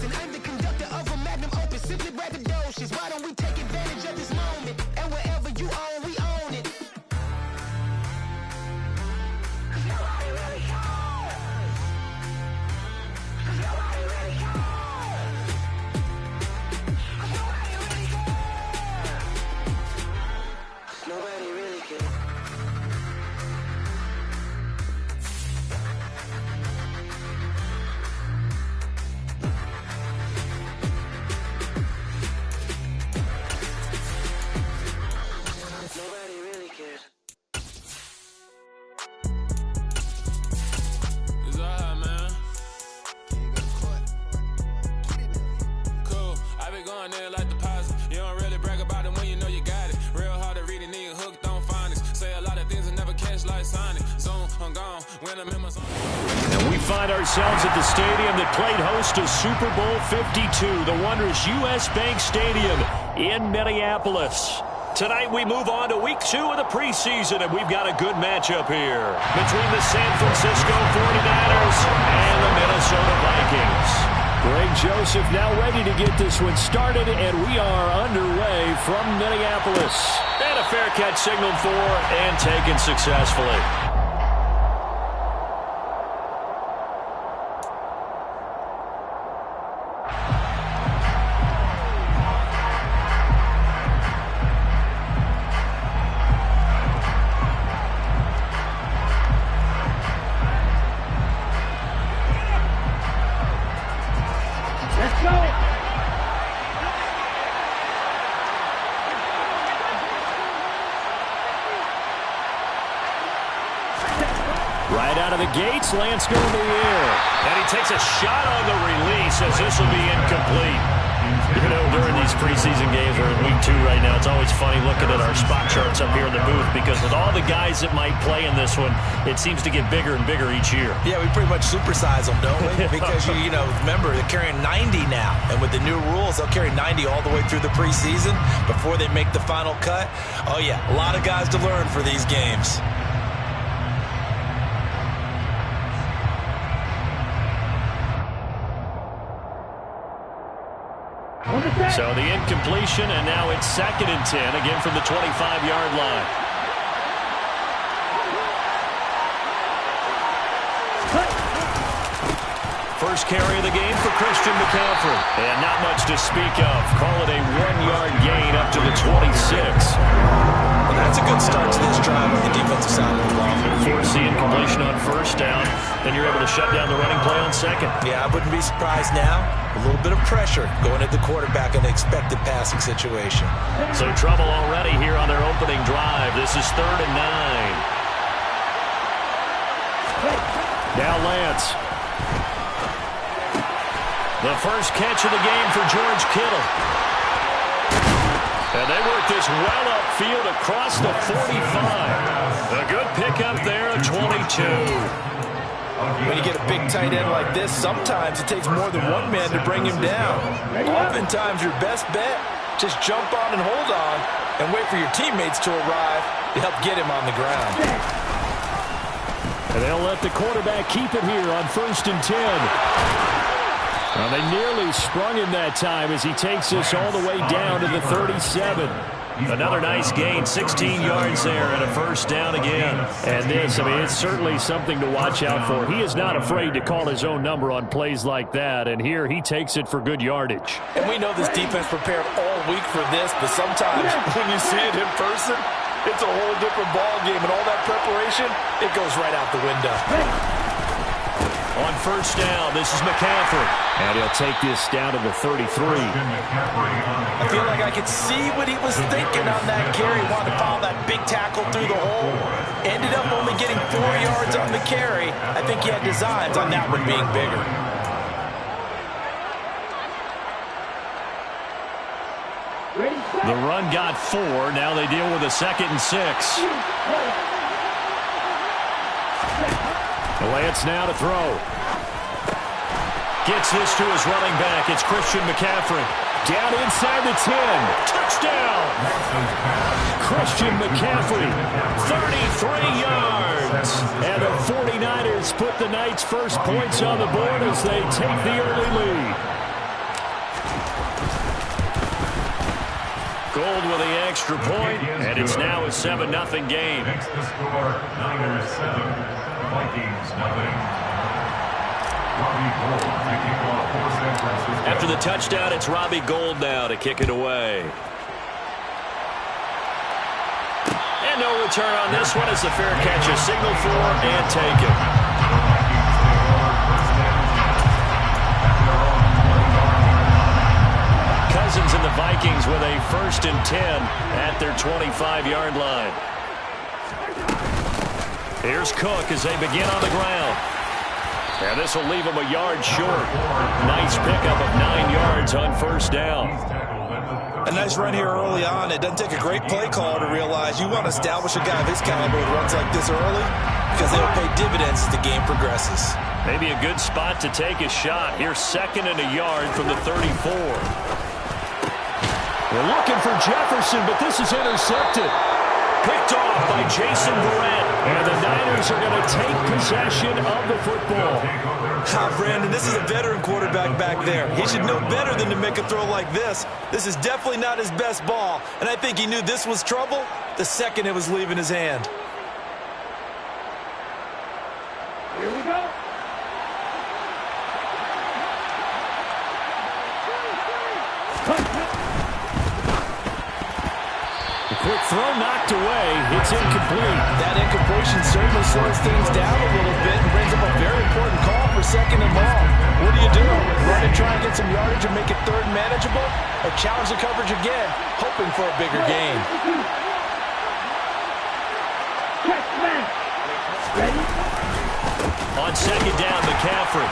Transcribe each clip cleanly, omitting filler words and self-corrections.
Listen, I'm the conductor of a magnum opus, simply braggadocious. Why don't we take advantage of this moment? And wherever you own, we own it. Cause nobody really cares. Cause nobody really cares. Cause nobody really cares. Nobody really cares. Nobody really cares. It's alright, man. Cool. I be going there like deposit. You don't really brag about it when you know you got it. Real hard to read a nigga hooked on phonics. Say a lot of things and never catch like Sonic. Zone, I'm gone. When I'm in my zone. And we find ourselves at the stadium that played host to Super Bowl 52, the wondrous U.S. Bank Stadium in Minneapolis. Tonight we move on to week 2 of the preseason, and we've got a good matchup here between the San Francisco 49ers and the Minnesota Vikings. Greg Joseph now ready to get this one started, and we are underway from Minneapolis. And a fair catch signaled for and taken successfully. Right out of the gates, Lance going to the air. And he takes a shot on the release as this will be incomplete. You know, during these preseason games, we're in week 2 right now, it's always funny looking at our spot charts up here in the booth because with all the guys that might play in this one, it seems to get bigger and bigger each year. Yeah, we pretty much supersize them, don't we? Because, you know, remember, they're carrying 90 now. And with the new rules, they'll carry 90 all the way through the preseason before they make the final cut. Oh, yeah, a lot of guys to learn for these games. So the incompletion, and now it's 2nd and 10, again from the 25-yard line. First carry of the game for Christian McCaffrey. And not much to speak of. Call it a 1-yard gain up to the 26. Well, that's a good start to this drive on the defensive side of the ball. Force the incompletion on 1st down, then you're able to shut down the running play on 2nd. Yeah, I wouldn't be surprised now. A little bit of pressure going at the quarterback in an expected passing situation. So trouble already here on their opening drive. This is 3rd and 9. Now Lance. The first catch of the game for George Kittle. And they work this well upfield across the 45. A good pickup there at 22. When you get a big tight end like this, sometimes it takes more than one man to bring him down. Oftentimes, your best bet, just jump on and hold on and wait for your teammates to arrive to help get him on the ground. And they'll let the quarterback keep it here on 1st and 10. Well, they nearly sprung him that time as he takes this all the way down to the 37. Another nice gain, 16 yards there and a 1st down again. And this, I mean, it's certainly something to watch out for. He is not afraid to call his own number on plays like that, and here he takes it for good yardage. And we know this defense prepared all week for this, but sometimes when you see it in person, it's a whole different ball game, and all that preparation, it goes right out the window. On 1st down, this is McCaffrey. And he'll take this down to the 33. I feel like I could see what he was thinking on that carry. Wanted to follow that big tackle through the hole. Ended up only getting 4 yards on the carry. I think he had designs on that one being bigger. The run got 4. Now they deal with a 2nd and 6. Lance now to throw. Gets this to his running back. It's Christian McCaffrey. Down inside the 10. Touchdown! Christian McCaffrey, 33 yards. And the 49ers put the Knights' first points on the board as they take the early lead. extra point, and it's now a 7-0 game. Next to score, Niners 7, Vikings 0. After the touchdown, it's Robbie Gould now to kick it away. And no return on this one as the fair catch is signaled for and taken. Cousins and the Vikings with a 1st and 10 at their 25-yard line. Here's Cook as they begin on the ground. And this will leave him a yard short. Nice pickup of 9 yards on 1st down. A nice run here early on. It doesn't take a great play caller to realize you want to establish a guy of his caliber with runs like this early because they will pay dividends as the game progresses. Maybe a good spot to take a shot. Here's 2nd and a yard from the 34. They're looking for Jefferson, but this is intercepted. Picked off by Jason Verrett. And the Niners are going to take possession of the football. Brandon, this is a veteran quarterback back there. He should know better than to make a throw like this. This is definitely not his best ball. And I think he knew this was trouble the second it was leaving his hand. Here we go. Quick throw knocked away. It's incomplete. That incompletion certainly slows things down a little bit and brings up a very important call for 2nd and long. What do? Run and try and get some yardage and make it 3rd manageable? Or challenge the coverage again, hoping for a bigger gain? On 2nd down, McCaffrey.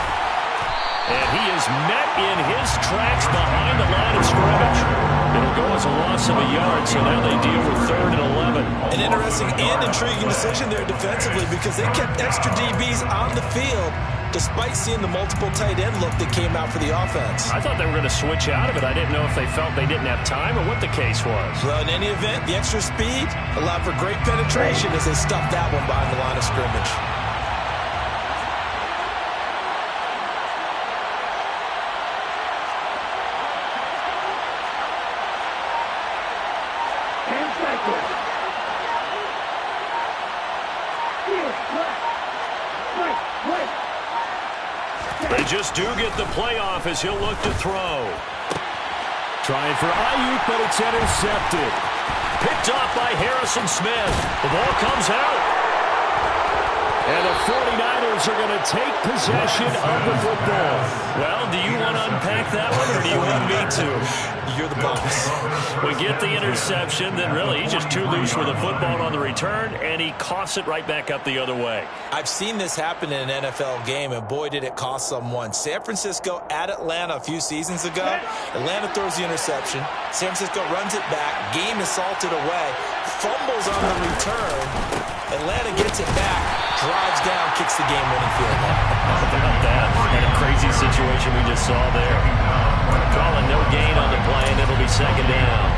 And he is met in his tracks behind the line of scrimmage. It'll go as a loss of a yard, so now they deal with 3rd and 11. An interesting and intriguing decision there defensively because they kept extra DBs on the field despite seeing the multiple tight end look that came out for the offense. I thought they were going to switch out of it. I didn't know if they felt they didn't have time or what the case was. Well, in any event, the extra speed allowed for great penetration as they stuffed that one behind the line of scrimmage. They just do get the playoff as he'll look to throw. Trying for Ayuk, but it's intercepted. Picked off by Harrison Smith. The ball comes out. And the 49ers are going to take possession of the football. Well, do you want to unpack that one, or do you want me to? You're the boss. We get the interception, then really he's just too loose with the football on the return, and he coughs it right back up the other way. I've seen this happen in an NFL game, and boy, did it cost someone. San Francisco at Atlanta a few seasons ago. Atlanta throws the interception. San Francisco runs it back. Game is salted away. Fumbles on the return. Atlanta gets it back, drives down, kicks the game-winning field goal. How about that? And a crazy situation we just saw there. Calling no gain on the play, and it'll be 2nd down.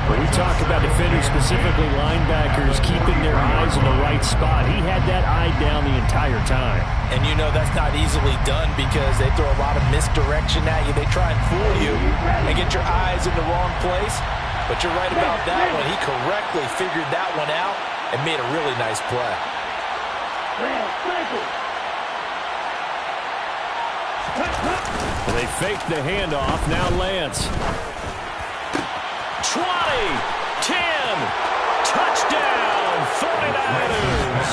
When we talk about defenders, specifically linebackers, keeping their eyes in the right spot, he had that eye down the entire time. And you know that's not easily done because they throw a lot of misdirection at you. They try and fool you and get your eyes in the wrong place. But you're right about that one. He correctly figured that one out and made a really nice play. They fake the handoff. Now Lance. 20, 10, touchdown, 49ers.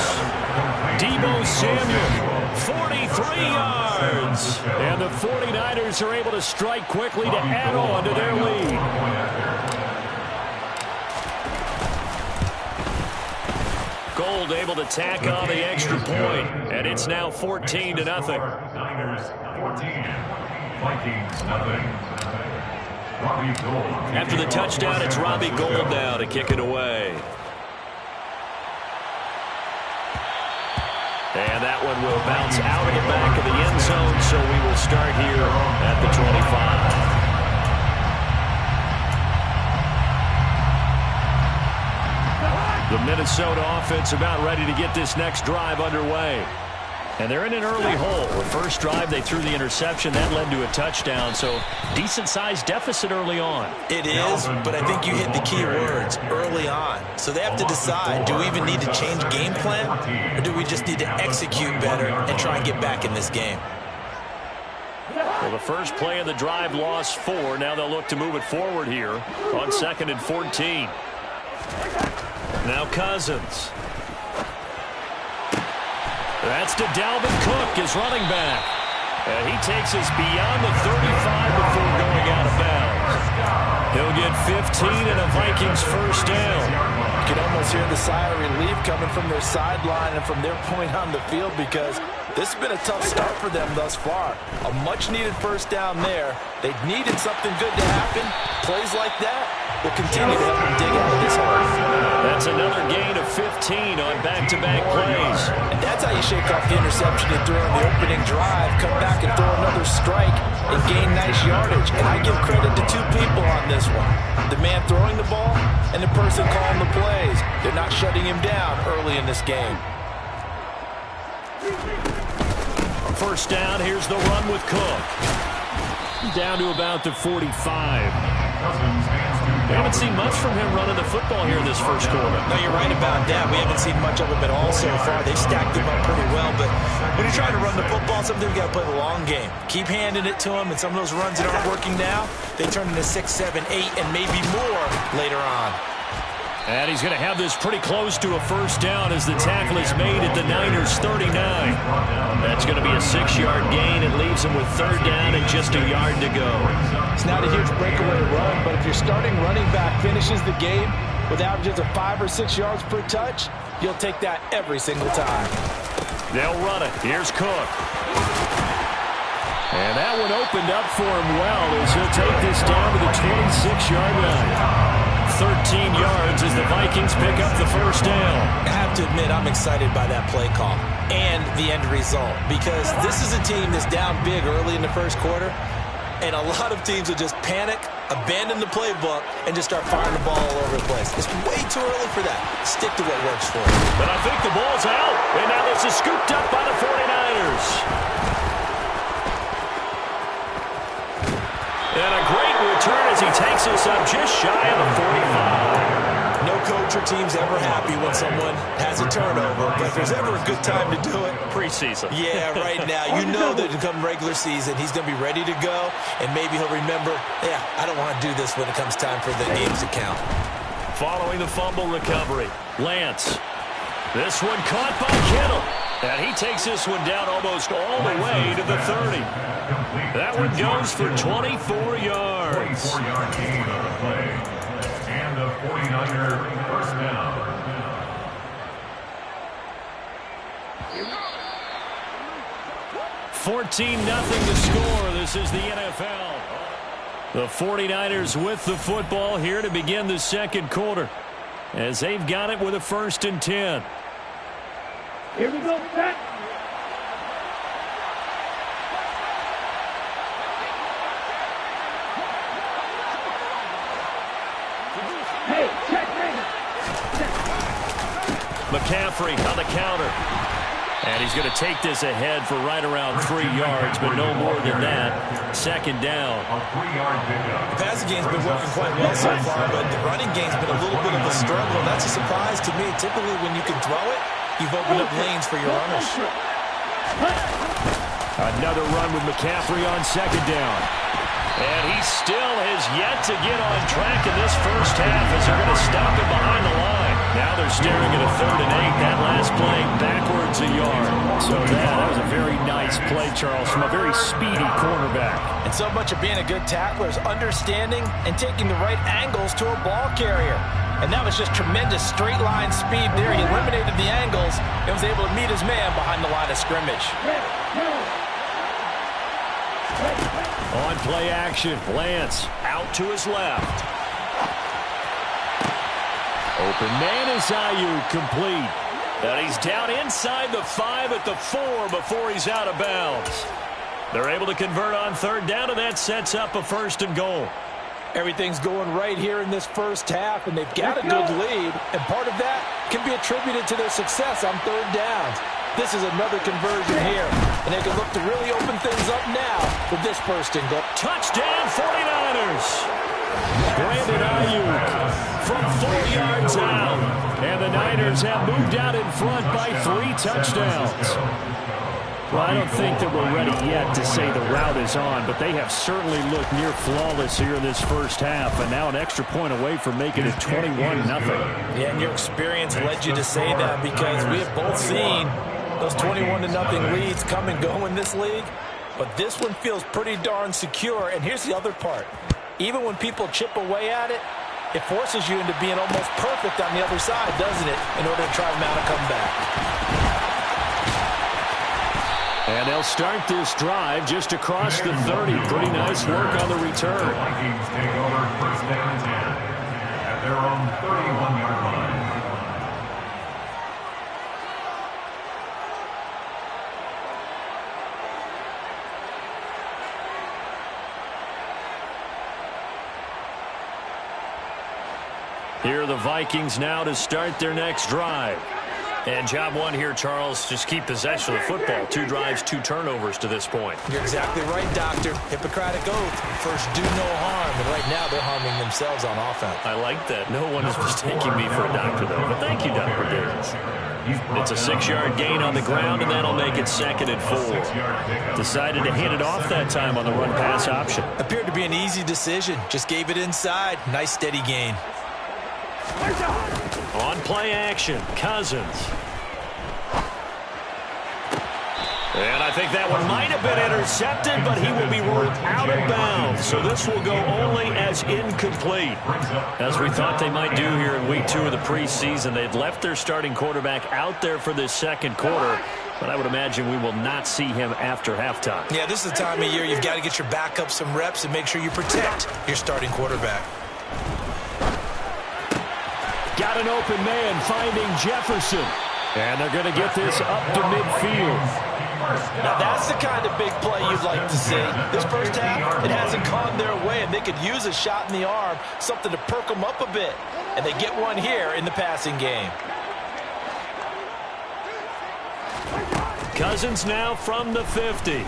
Deebo Samuel, 43 yards. And the 49ers are able to strike quickly to add on to their lead. Gould able to tack on the extra point, and it's now 14-0. Niners 14, Vikings 0. After the touchdown, it's Robbie Gould now to kick it away. And that one will bounce out of the back of the end zone, so we will start here at the 25. The Minnesota offense about ready to get this next drive underway. And they're in an early hole. The first drive, they threw the interception. That led to a touchdown. So decent-sized deficit early on. It is, but I think you hit the key words, early on. So they have to decide, do we even need to change game plan? Or do we just need to execute better and try and get back in this game? Well, the first play of the drive lost 4. Now they'll look to move it forward here on 2nd and 14. Now Cousins. That's to Dalvin Cook, his running back. And he takes us beyond the 35 before going out of bounds. He'll get 15 and a Vikings first down. You can almost hear the sigh of relief coming from their sideline and from their point on the field, because this has been a tough start for them thus far. A much-needed first down there. They needed something good to happen. Plays like that will continue to help them dig out of this hole. That's another gain of 15 on back-to-back plays. And that's how you shake off the interception you threw on the opening drive, come back and throw another strike and gain nice yardage. And I give credit to 2 people on this one. The man throwing the ball and the person calling the plays. They're not shutting him down early in this game. First down, here's the run with Cook. Down to about the 45. We haven't seen much from him running the football here in this first quarter. No, you're right about that. We haven't seen much of him at all so far. They've stacked him up pretty well, but when you're trying to run the football, sometimes you got to play the long game. Keep handing it to him, and some of those runs that aren't working now, they turn into 6, 7, 8, and maybe more later on. And he's going to have this pretty close to a first down as the tackle is made at the Niners' 39. That's going to be a 6-yard gain. It leaves him with 3rd down and just a yard to go. It's not a huge breakaway run, but if your starting running back finishes the game with averages of 5 or 6 yards per touch, you'll take that every single time. They'll run it. Here's Cook. And that one opened up for him well as he'll take this down to the 26-yard line. 13 yards as the Vikings pick up the first down. I have to admit, I'm excited by that play call and the end result, because this is a team that's down big early in the first quarter, and a lot of teams will just panic, abandon the playbook, and just start firing the ball all over the place. It's way too early for that. Stick to what works for you. But I think the ball's out, and now this is scooped up by the 49ers. And a great return as he takes us up just shy of the 45. No coach or team's ever happy when someone has a turnover, but if there's ever a good time to do it, preseason. Yeah, right now. You know that come regular season, he's going to be ready to go, and maybe he'll remember, yeah, I don't want to do this when it comes time for the games to count. Following the fumble recovery, Lance. This one caught by Kittle. And he takes this one down almost all the way to the 30. That one goes for 24 yards. 24-yard gain on the play. And the 49er first down. 14-0 to score. This is the NFL. The 49ers with the football here to begin the second quarter, as they've got it with a 1st and 10. Here we go, set. Hey, check, McCaffrey on the counter. And he's going to take this ahead for right around 3 yards, but no more than that. 2nd down. A 3-yard pickup. The passing game's been working quite well so far, but the running game's been a little bit of a struggle, and that's a surprise to me. Typically, when you can throw it, you've opened up lanes for your runners. Another run with McCaffrey on 2nd down. And he still has yet to get on track in this first half as they're going to stop him behind the line. Now they're staring at a 3rd and 8. That last play backwards a yard. So that was a very nice play, Charles, from a very speedy cornerback. And so much of being a good tackler is understanding and taking the right angles to a ball carrier. And that was just tremendous straight line speed there. He eliminated the angles and was able to meet his man behind the line of scrimmage. On play action, Lance out to his left. Open man is Ayuk, complete. And he's down inside the 5 at the 4 before he's out of bounds. They're able to convert on 3rd down, and that sets up a 1st and goal. Everything's going right here in this first half, and they've got a good lead. And part of that can be attributed to their success on 3rd downs. This is another conversion here, and they can look to really open things up now with this first and goal. Touchdown 49ers. Brandon Ayuk from 4 yards out. And the Niners have moved out in front by 3 touchdowns. Well, I don't think that we're ready yet to say the route is on, but they have certainly looked near flawless here in this first half, and now an extra point away from making it 21-0. Yeah, and your experience led you to say that because we have both seen those 21-0 leads come and go in this league, but this one feels pretty darn secure. And here's the other part. Even when people chip away at it, it forces you into being almost perfect on the other side, doesn't it, in order to try to mount a comeback. And they'll start this drive just across the 30. Pretty nice work on the return. The Vikings take over first down and 10 at their own 31-yard line. Here are the Vikings now to start their next drive. And job one here, Charles, just keep possession of the football. 2 drives, 2 turnovers to this point. You're exactly right, Doctor. Hippocratic oath. First, do no harm. And right now, they're harming themselves on offense. I like that. No one is mistaking me for a doctor, though. But thank you, Dr. Davis. It's a 6-yard gain on the ground, and that'll make it 2nd and 4. Decided to hand it off that time on the run-pass option. Appeared to be an easy decision. Just gave it inside. Nice, steady gain. On play action, Cousins. And I think that one might have been intercepted, but he will be ruled out of bounds. So this will go only as incomplete. As we thought they might do here in week 2 of the preseason, they'd left their starting quarterback out there for this second quarter. But I would imagine we will not see him after halftime. Yeah, this is the time of year you've got to get your backup some reps and make sure you protect your starting quarterback. Got an open man finding Jefferson. And they're going to get this up to midfield. Now that's the kind of big play you'd like to see. This first half, it hasn't gone their way, and they could use a shot in the arm, something to perk them up a bit. And they get one here in the passing game. Cousins now from the 50.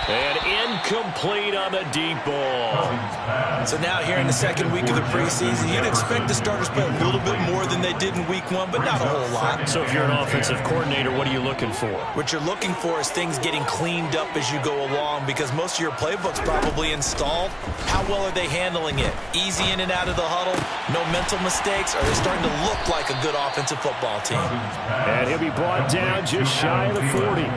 And incomplete on the deep ball. So now here in the second week of the preseason, you'd expect the starters to play a little bit more than they did in week 1, but not a whole lot. So if you're an offensive coordinator, what are you looking for? What you're looking for is things getting cleaned up as you go along, because most of your playbook's probably installed. How well are they handling it? Easy in and out of the huddle, no mental mistakes, or are they starting to look like a good offensive football team? And he'll be brought down just shy of the 40.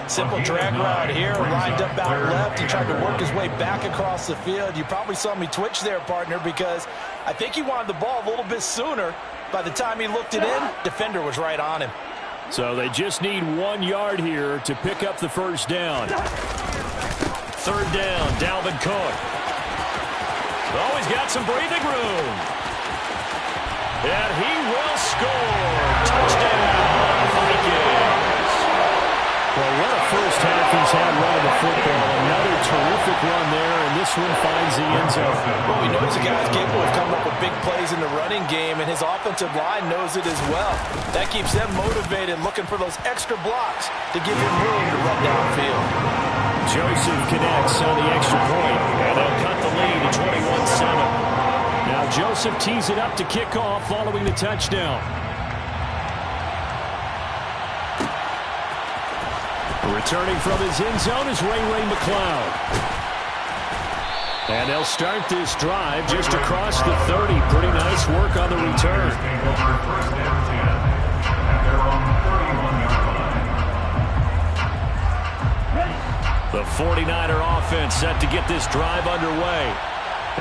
Simple drag route here, lined up out left. He tried to work his way back across the field. You probably saw me twitch there, partner, because I think he wanted the ball a little bit sooner. By the time he looked it in, defender was right on him. So they just need 1 yard here to pick up the first down. 3rd down, Dalvin Cook. Oh, he's got some breathing room. And he will score. Touchdown, Vikings. Well, what a first half he's had running the football. Another terrific run there, and this one finds the end zone. Well, we know he's a guy who's capable of coming up with big plays in the running game, and his offensive line knows it as well. That keeps them motivated, looking for those extra blocks to give him room to run downfield. Joseph connects on the extra point, and they'll cut the lead to 21-7. Now Joseph tees it up to kick off following the touchdown. Returning from his end zone is Ray McCloud. And they'll start this drive just across the 30. Pretty nice work on the return. The 49er offense set to get this drive underway.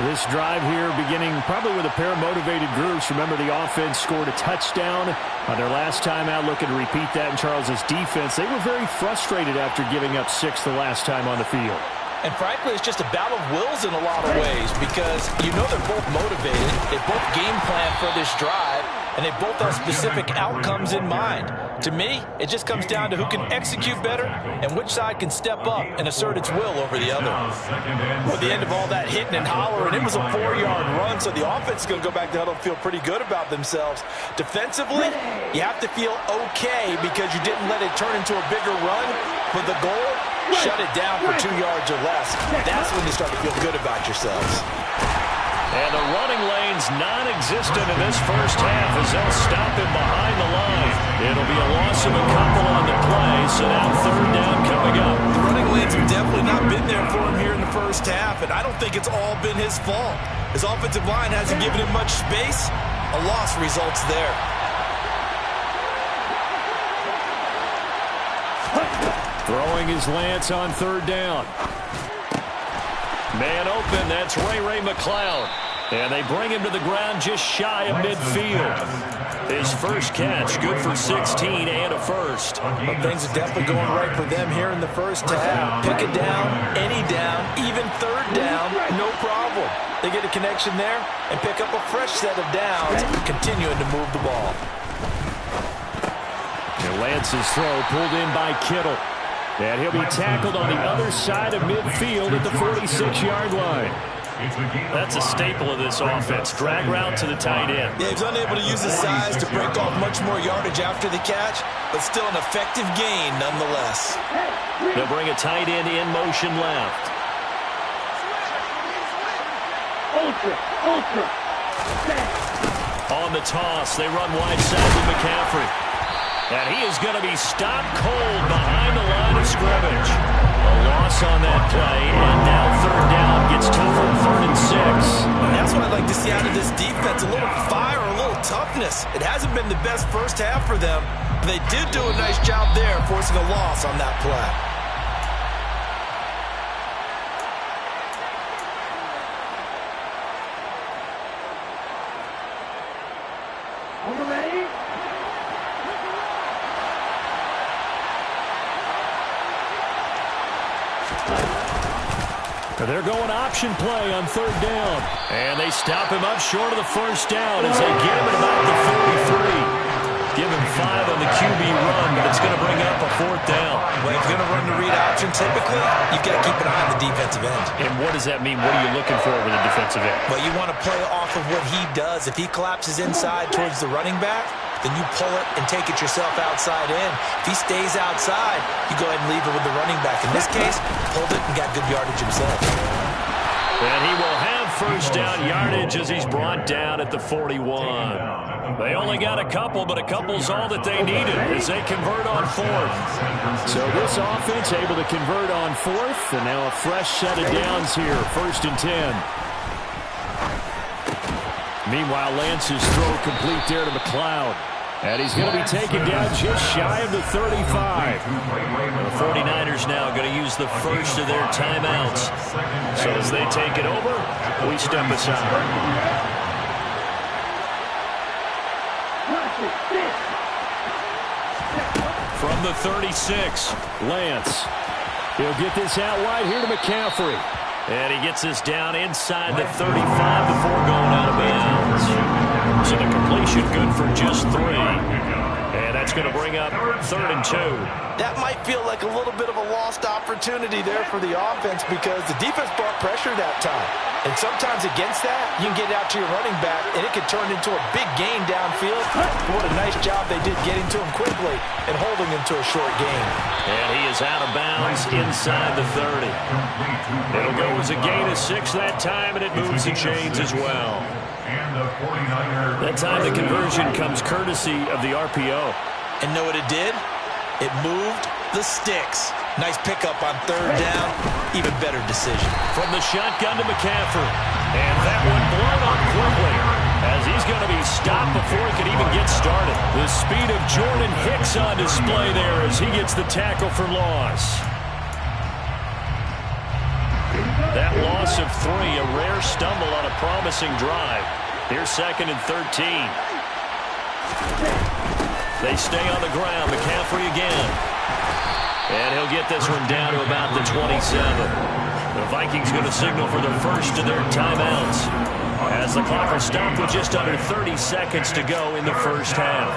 This drive here beginning probably with a pair of motivated groups. Remember, the offense scored a touchdown on their last time out. Looking to repeat that in Charles's defense. They were very frustrated after giving up 6 the last time on the field. And frankly, it's just a battle of wills in a lot of ways, because you know they're both motivated. They both game plan for this drive, and they both have specific outcomes in mind. To me, it just comes down to who can execute better and which side can step up and assert its will over the other. Well, at the end of all that hitting and hollering, it was a 4-yard run, so the offense is going to go back to huddle and feel pretty good about themselves. Defensively, you have to feel okay because you didn't let it turn into a bigger run. But the goal, shut it down for 2 yards or less. That's when you start to feel good about yourselves. And the running lane's non-existent in this first half as they'll stop him behind the line. It'll be a loss of a couple on the play, so now third down coming up. The running lanes have definitely not been there for him here in the first half, and I don't think it's all been his fault. His offensive line hasn't given him much space. A loss results there. Throwing his Lance on third down. Man open, that's Ray McLeod. And they bring him to the ground just shy of midfield. His first catch, good for 16 and a first. But things are definitely going right for them here in the first half. Pick a down, any down, even third down, no problem. They get a connection there and pick up a fresh set of downs, continuing to move the ball. And Lance's throw pulled in by Kittle. And he'll be tackled on the other side of midfield at the 46-yard line. That's a staple of this offense. Drag route to the tight end. Yeah, he's unable to use his size to break off much more yardage after the catch, but still an effective gain nonetheless. They'll bring a tight end in motion left. Ultra. On the toss, they run wide side with McCaffrey. And he is going to be stopped cold behind the line of scrimmage. A loss on that play, and now third down gets tougher, 3rd and 6. And that's what I'd like to see out of this defense, a little fire, a little toughness. It hasn't been the best first half for them, but they did do a nice job there, forcing a loss on that play. They're going option play on third down. And they stop him up short of the first down as they get him at about the 43. Give him 5 on the QB run, but it's going to bring up a 4th down. Well, if you're going to run the read option, typically, you've got to keep an eye on the defensive end. And what does that mean? What are you looking for with the defensive end? Well, you want to play off of what he does. If he collapses inside towards the running back, then you pull it and take it yourself outside in. If he stays outside, you go ahead and leave it with the running back. In this case, pulled it and got good yardage himself. And he will have first down yardage as he's brought down at the 41. They only got a couple, but a couple's all that they needed as they convert on 4th. So this offense able to convert on 4th, and now a fresh set of downs here, 1st and 10. Meanwhile, Lance's throw complete there to McLeod. And he's going to be taken down just shy of the 35. The 49ers now going to use the first of their timeouts. So as they take it over, we step aside. From the 36, Lance. He'll get this out wide here to McCaffrey. And he gets this down inside the 35 before going out of bounds. So the completion good for just 3. And that's going to bring up 3rd and 2. That might feel like a little bit of a lost opportunity there for the offense because the defense brought pressure that time. And sometimes against that, you can get out to your running back, and it could turn into a big gain downfield. What a nice job they did getting to him quickly and holding him to a short gain. And he is out of bounds inside the 30. It'll go as a gain of 6 that time, and it moves the chains as well. That time the conversion comes courtesy of the RPO. And know what it did? It moved the sticks. Nice pickup on third down. Even better decision. From the shotgun to McCaffrey. And that one blown up quickly as he's going to be stopped before he can even get started. The speed of Jordan Hicks on display there as he gets the tackle for loss. That loss of 3, a rare stumble on a promising drive. Here's 2nd and 13. They stay on the ground. McCaffrey again. And he'll get this one down to about the 27. The Vikings going to signal for the first of their timeouts as the clock will stop with just under 30 seconds to go in the first half.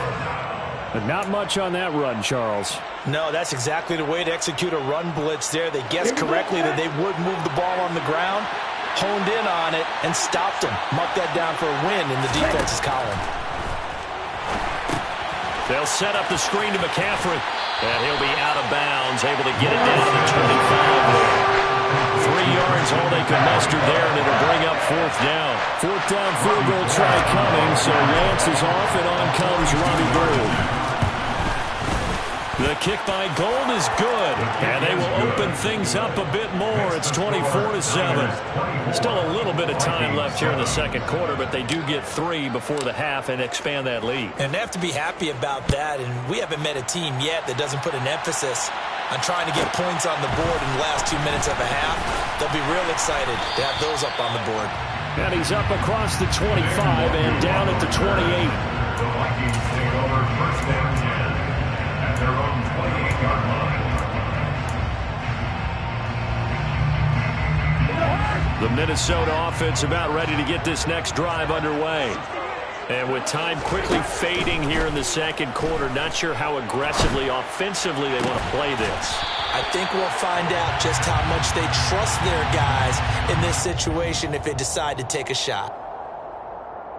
But not much on that run, Charles. No, that's exactly the way to execute a run blitz there. They guessed correctly that they would move the ball on the ground, honed in on it, and stopped them. Mark that down for a win in the defense's column. They'll set up the screen to McCaffrey. And he'll be out of bounds, able to get it down to the 25. 3 yards, all they could muster there, and it'll bring up 4th down. 4th down field goal try coming, so Lance is off, and on comes Robbie Gould. The kick by Gould is good, and they will open things up a bit more. It's 24-7. Still a little bit of time left here in the second quarter, but they do get 3 before the half and expand that lead. And they have to be happy about that, and we haven't met a team yet that doesn't put an emphasis on trying to get points on the board in the last 2 minutes of a half. They'll be real excited to have those up on the board. And he's up across the 25 and down at the 28. The Vikings take over first down 10 at their own 28-yard line. The Minnesota offense about ready to get this next drive underway. And with time quickly fading here in the second quarter, not sure how aggressively, offensively they want to play this. I think we'll find out just how much they trust their guys in this situation if they decide to take a shot.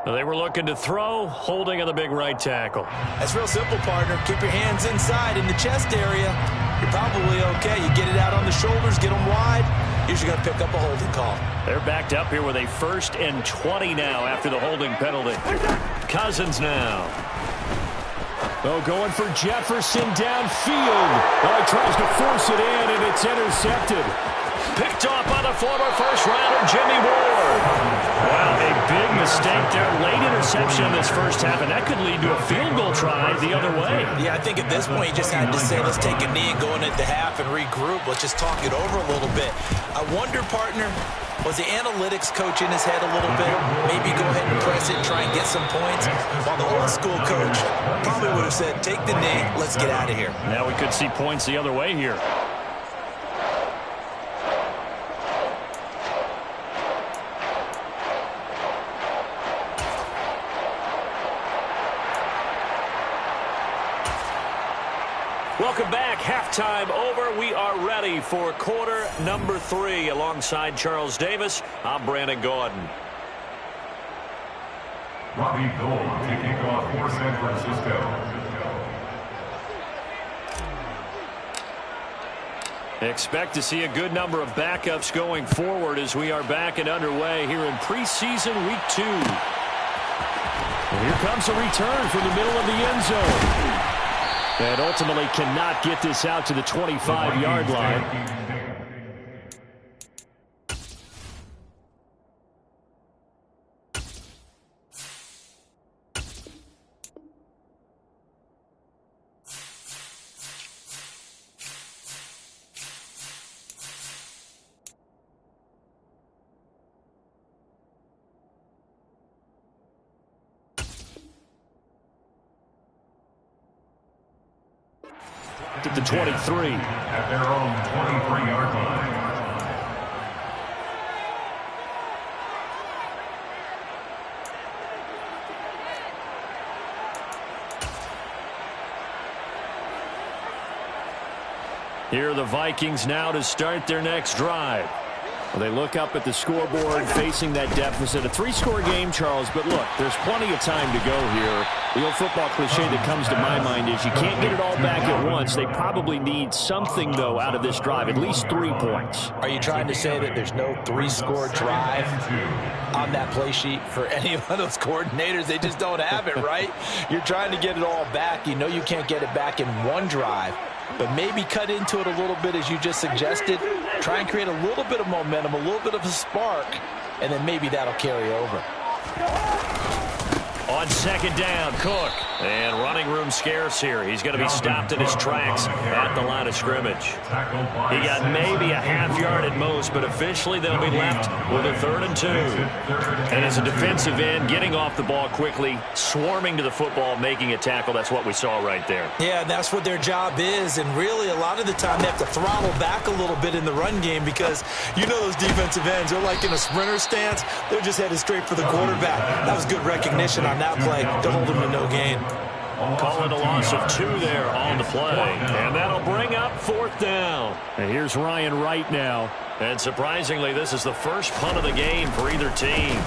They were looking to throw, holding on the big right tackle. That's real simple, partner. Keep your hands inside in the chest area. You're probably okay. You get it out on the shoulders, get them wide. Usually going to pick up a holding call. They're backed up here with a 1st and 20 now after the holding penalty. Cousins now. Oh, going for Jefferson downfield. Oh, he tries to force it in, and it's intercepted. Picked off by the former first-rounder, Jimmy Ward. Well, a big mistake there. Late interception in this first half, and that could lead to a field goal try the other way. Yeah, I think at this point you just had to say, let's take a knee and go into the half and regroup. Let's just talk it over a little bit. I wonder, partner, was the analytics coach in his head a little bit? Maybe go ahead and press it and try and get some points? While the old school coach probably would have said, take the knee, let's get out of here. Now we could see points the other way here. Welcome back. Halftime over. We are ready for quarter number 3. Alongside Charles Davis, I'm Brandon Gordon. Robbie Gould taking off for San Francisco. Expect to see a good number of backups going forward as we are back and underway here in preseason week 2. And here comes a return from the middle of the end zone. And ultimately cannot get this out to the 25-yard line. At the 23. At their own 23-yard line. Here are the Vikings now to start their next drive. Well, they look up at the scoreboard facing that deficit. A 3-score game, Charles, but look, there's plenty of time to go here. The old football cliche that comes to my mind is you can't get it all back at once. They probably need something, though, out of this drive, at least 3 points. Are you trying to say that there's no 3-score drive on that play sheet for any of those coordinators? They just don't have it, right? You're trying to get it all back. You know you can't get it back in one drive. But maybe cut into it a little bit as you just suggested. Try and create a little bit of momentum, a little bit of a spark, and then maybe that'll carry over. On second down, Cook. And running room scarce here. He's going to be stopped in his tracks at the line of scrimmage. He got maybe a half yard at most, but officially they'll be left with a 3rd and 2. And as a defensive end, getting off the ball quickly, swarming to the football, making a tackle, that's what we saw right there. Yeah, that's what their job is, and really a lot of the time they have to throttle back a little bit in the run game because you know those defensive ends, they're like in a sprinter stance. They're just headed straight for the quarterback. That was good recognition on that play to hold him to no gain. Call it a loss of 2 there on the play. And that'll bring up 4th down. And here's Ryan Wright now. And surprisingly, this is the first punt of the game for either team.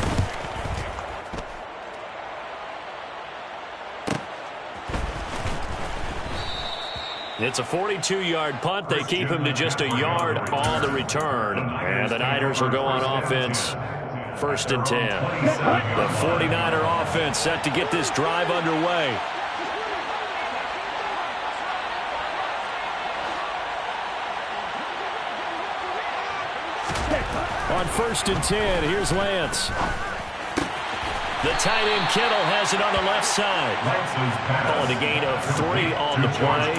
It's a 42-yard punt. They keep him to just a yard on the return. And the Niners will go on offense. 1st and 10. The 49er offense set to get this drive underway. On 1st and 10, here's Lance. The tight end Kittle has it on the left side. Calling a gain of 3 on the play,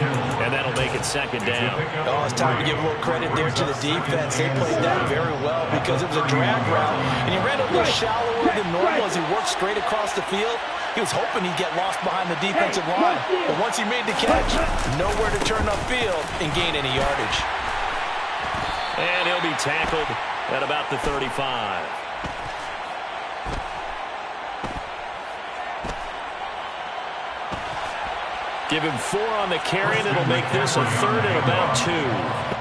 and that'll make it 2nd down. Oh, it's time to give a little credit there to the defense. They played that very well because it was a drag route, and he ran a little shallower than normal as he worked straight across the field. He was hoping he'd get lost behind the defensive line, but once he made the catch, nowhere to turn upfield and gain any yardage. And he'll be tackled at about the 35. Give him 4 on the carry, and it'll make this a 3rd and about 2.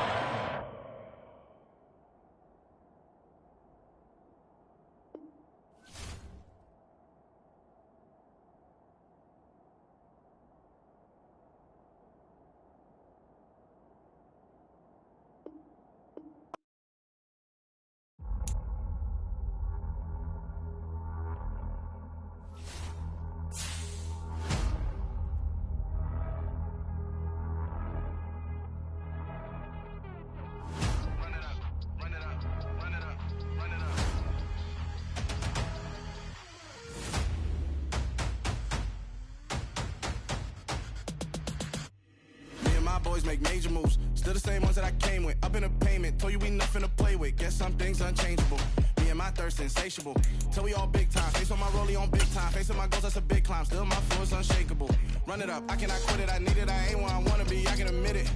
Boys make major moves, still the same ones that I came with. Up in a payment, told you we nothing to play with. Guess some things unchangeable. Me and my thirst insatiable. Till we all big time. Face on my rollie on big time. Facing my goals, that's a big climb. Still my flow is unshakable. Run it up, I cannot quit it. I need it, I ain't where I wanna be. I can admit it.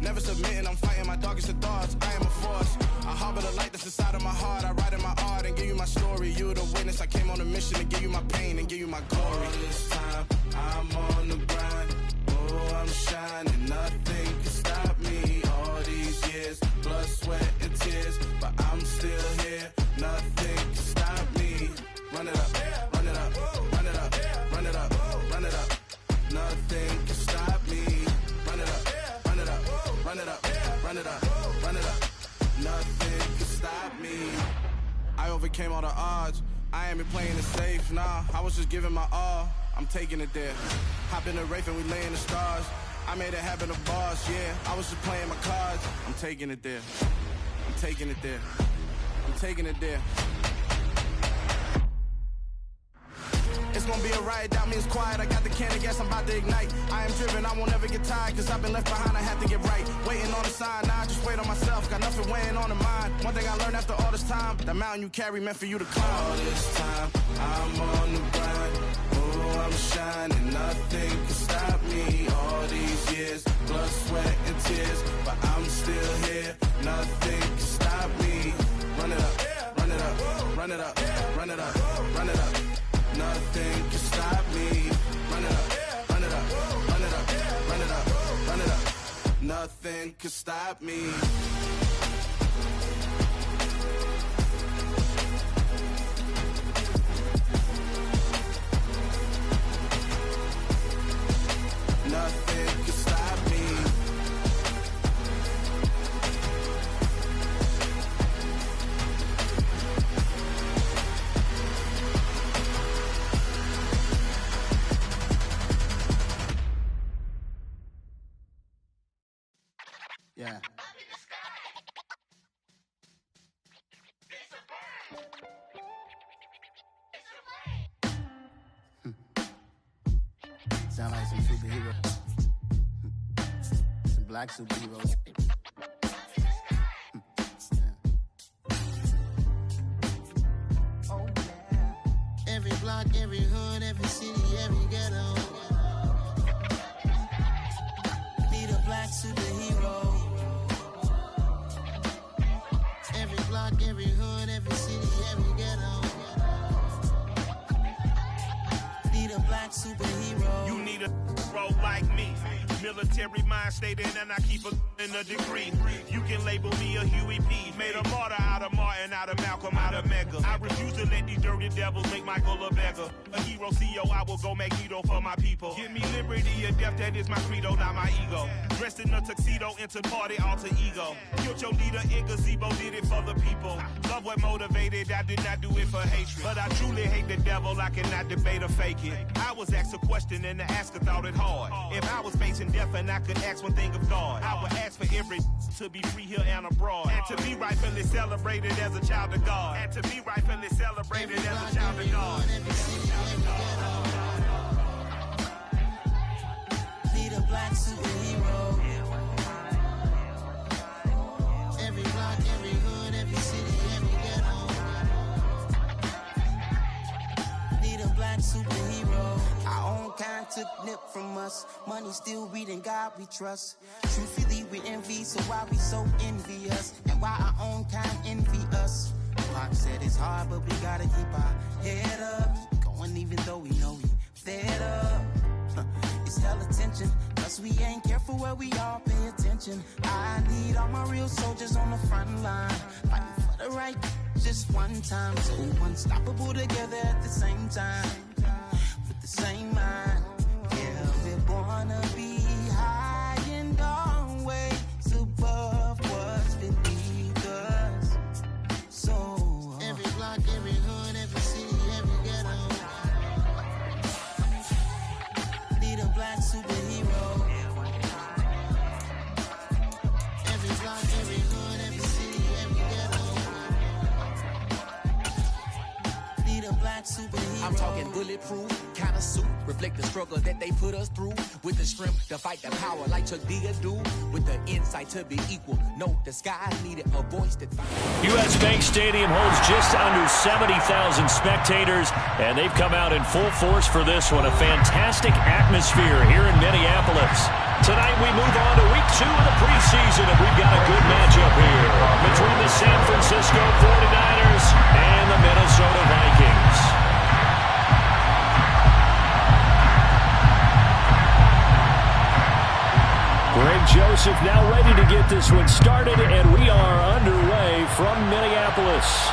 Never submitting, I'm fighting my darkest of thoughts. I am a force. I harbor the light that's inside of my heart. I write in my art and give you my story. You the witness. I came on a mission to give you my pain and give you my glory. All this time, I'm on the grind. Oh, I'm shining. Nothing can stop me. All these years, blood, sweat, and tears, but I'm still here. Nothing can stop me. Run it up, run it up, run it up, run it up, run it up. Nothing can stop me. Run it up, run it up, run it up, run it up, run it up. Nothing can stop me. I overcame all the odds. I ain't been playing it safe, nah. I was just giving my all. I'm taking it there. Hop in the Wraith and we lay in the stars. I made it happen to bars, yeah. I was just playing my cards. I'm taking it there. I'm taking it there. I'm taking it there. It's gonna be a riot, that means quiet. I got the can of gas, I'm about to ignite. I am driven, I won't ever get tired, cause I've been left behind, I have to get right. Waiting on the sign, now I just wait on myself. Got nothing weighing on the mind. One thing I learned after all this time, that mountain you carry meant for you to climb. All this time, I'm on the grind. Oh, I'm shining, nothing can stop me. All these years, blood, sweat, and tears, but I'm still here. Nothing can stop me. Run it up, run it up, run it up, run it up, run it up. Nothing can stop me. Run it up, run it up, run it up, run it up, run it up. Nothing can stop me. Nothing can stop me. Yeah. Sound like some superheroes. Some black superheroes. Oh, yeah. Every block, every hood, every city, every ghetto. Need a black superhero. Every block, every hood, every city, every ghetto. Need a black superhero. You need a hero like me. Military mind stated, and I keep in a degree. You can label me a Huey P. Made a martyr out of Martin, out of Malcolm, out of Mega. I refuse to let these dirty devils make Michael a beggar. A hero CEO, I will go Magneto for my people. Give me liberty or death, that is my credo, not my ego. Dressed in a tuxedo, enter party, alter ego. Killed your leader in gazebo, did it for the people. Love what motivated, I did not do it for hatred. But I truly hate the devil, I cannot debate or fake it. I was asked a question and the asker thought it hard. If I was facing death and I could ask one thing of God, I would ask for every to be free here and abroad. And to be rightfully celebrated as a child of God. And to be rightfully celebrated as a child of God. Need a black superhero. Every block, every hood, every city, every ghetto. Need a black superhero. Our own kind took nip from us. Money still reading God we trust. Truthfully we envy, so why we so envious? And why our own kind envy us? Pac said it's hard, but we gotta keep our head up. Keep going even though we know we fed up. It's hell attention, cause we ain't careful where we all pay attention. I need all my real soldiers on the front line, fighting for the right just one time. So unstoppable together at the same time, with the same mind. Yeah, we wanna be high and always above what's beneath us. So every block, every hood, every city, every ghetto. Need a black superhero. Every block, every hood, every city, every ghetto. Need a black superhero. I'm talking bulletproof kind of suit, reflect the struggle that they put us through. With the strength to fight the power like Chuck D do. With the insight to be equal. No, the sky needed a voice that. U.S. Bank Stadium holds just under 70,000 spectators, and they've come out in full force for this one. A fantastic atmosphere here in Minneapolis. Tonight we move on to week 2 of the preseason, and we've got a good matchup here between the San Francisco 49ers and the Minnesota Vikings. Greg Joseph now ready to get this one started, and we are underway from Minneapolis.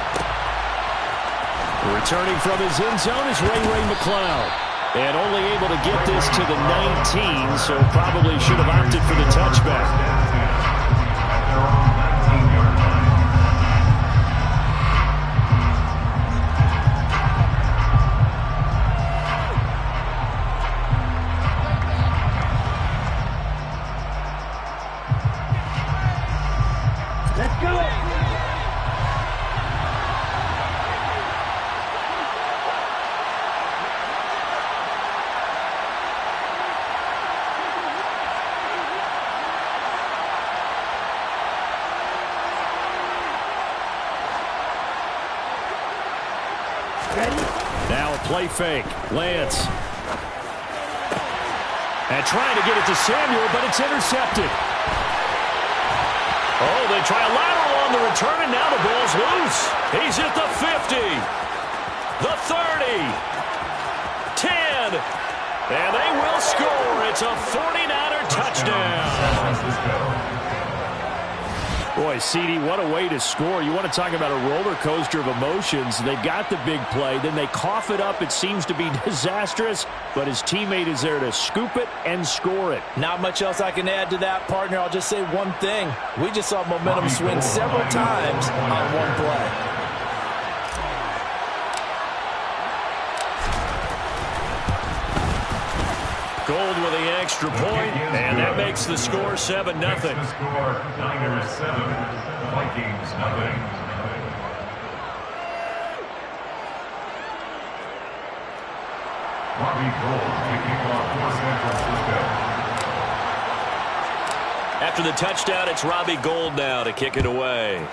Returning from his end zone is Ray McLeod. And only able to get this to the 19, so probably should have opted for the touchback. Let's go! Now a play fake. Lance. And trying to get it to Samuel, but it's intercepted. Oh, they try a lateral on the return, and now the ball's loose. He's at the 50, the 30, 10, and they will score. It's a 49er touchdown. Boy, CD, what a way to score. You want to talk about a roller coaster of emotions. They've got the big play, then they cough it up. It seems to be disastrous, but his teammate is there to scoop it and score it. Not much else I can add to that, partner. I'll just say one thing. We just saw momentum swing several times on one play. Gold with the extra point, and that makes the score 7-0. The score, Niners 7, Vikings 0. Robbie Gould kicking off for San Francisco. After the touchdown, it's Robbie Gould now to kick it away.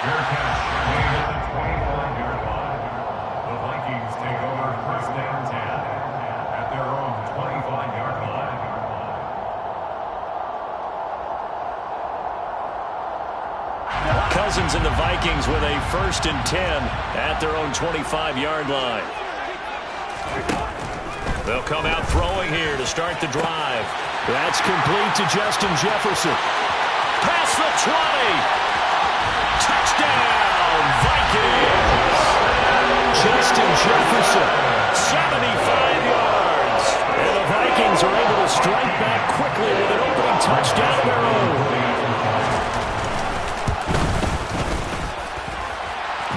Fair catch, made at the 25-yard line. The Vikings take over first and 10 at their own 25-yard line. Cousins and the Vikings with a 1st and 10 at their own 25-yard line. They'll come out throwing here to start the drive. That's complete to Justin Jefferson. Past the 20. Touchdown, Vikings. Justin Jefferson, 75 yards. And the Vikings are able to strike back quickly with an opening touchdown of their own.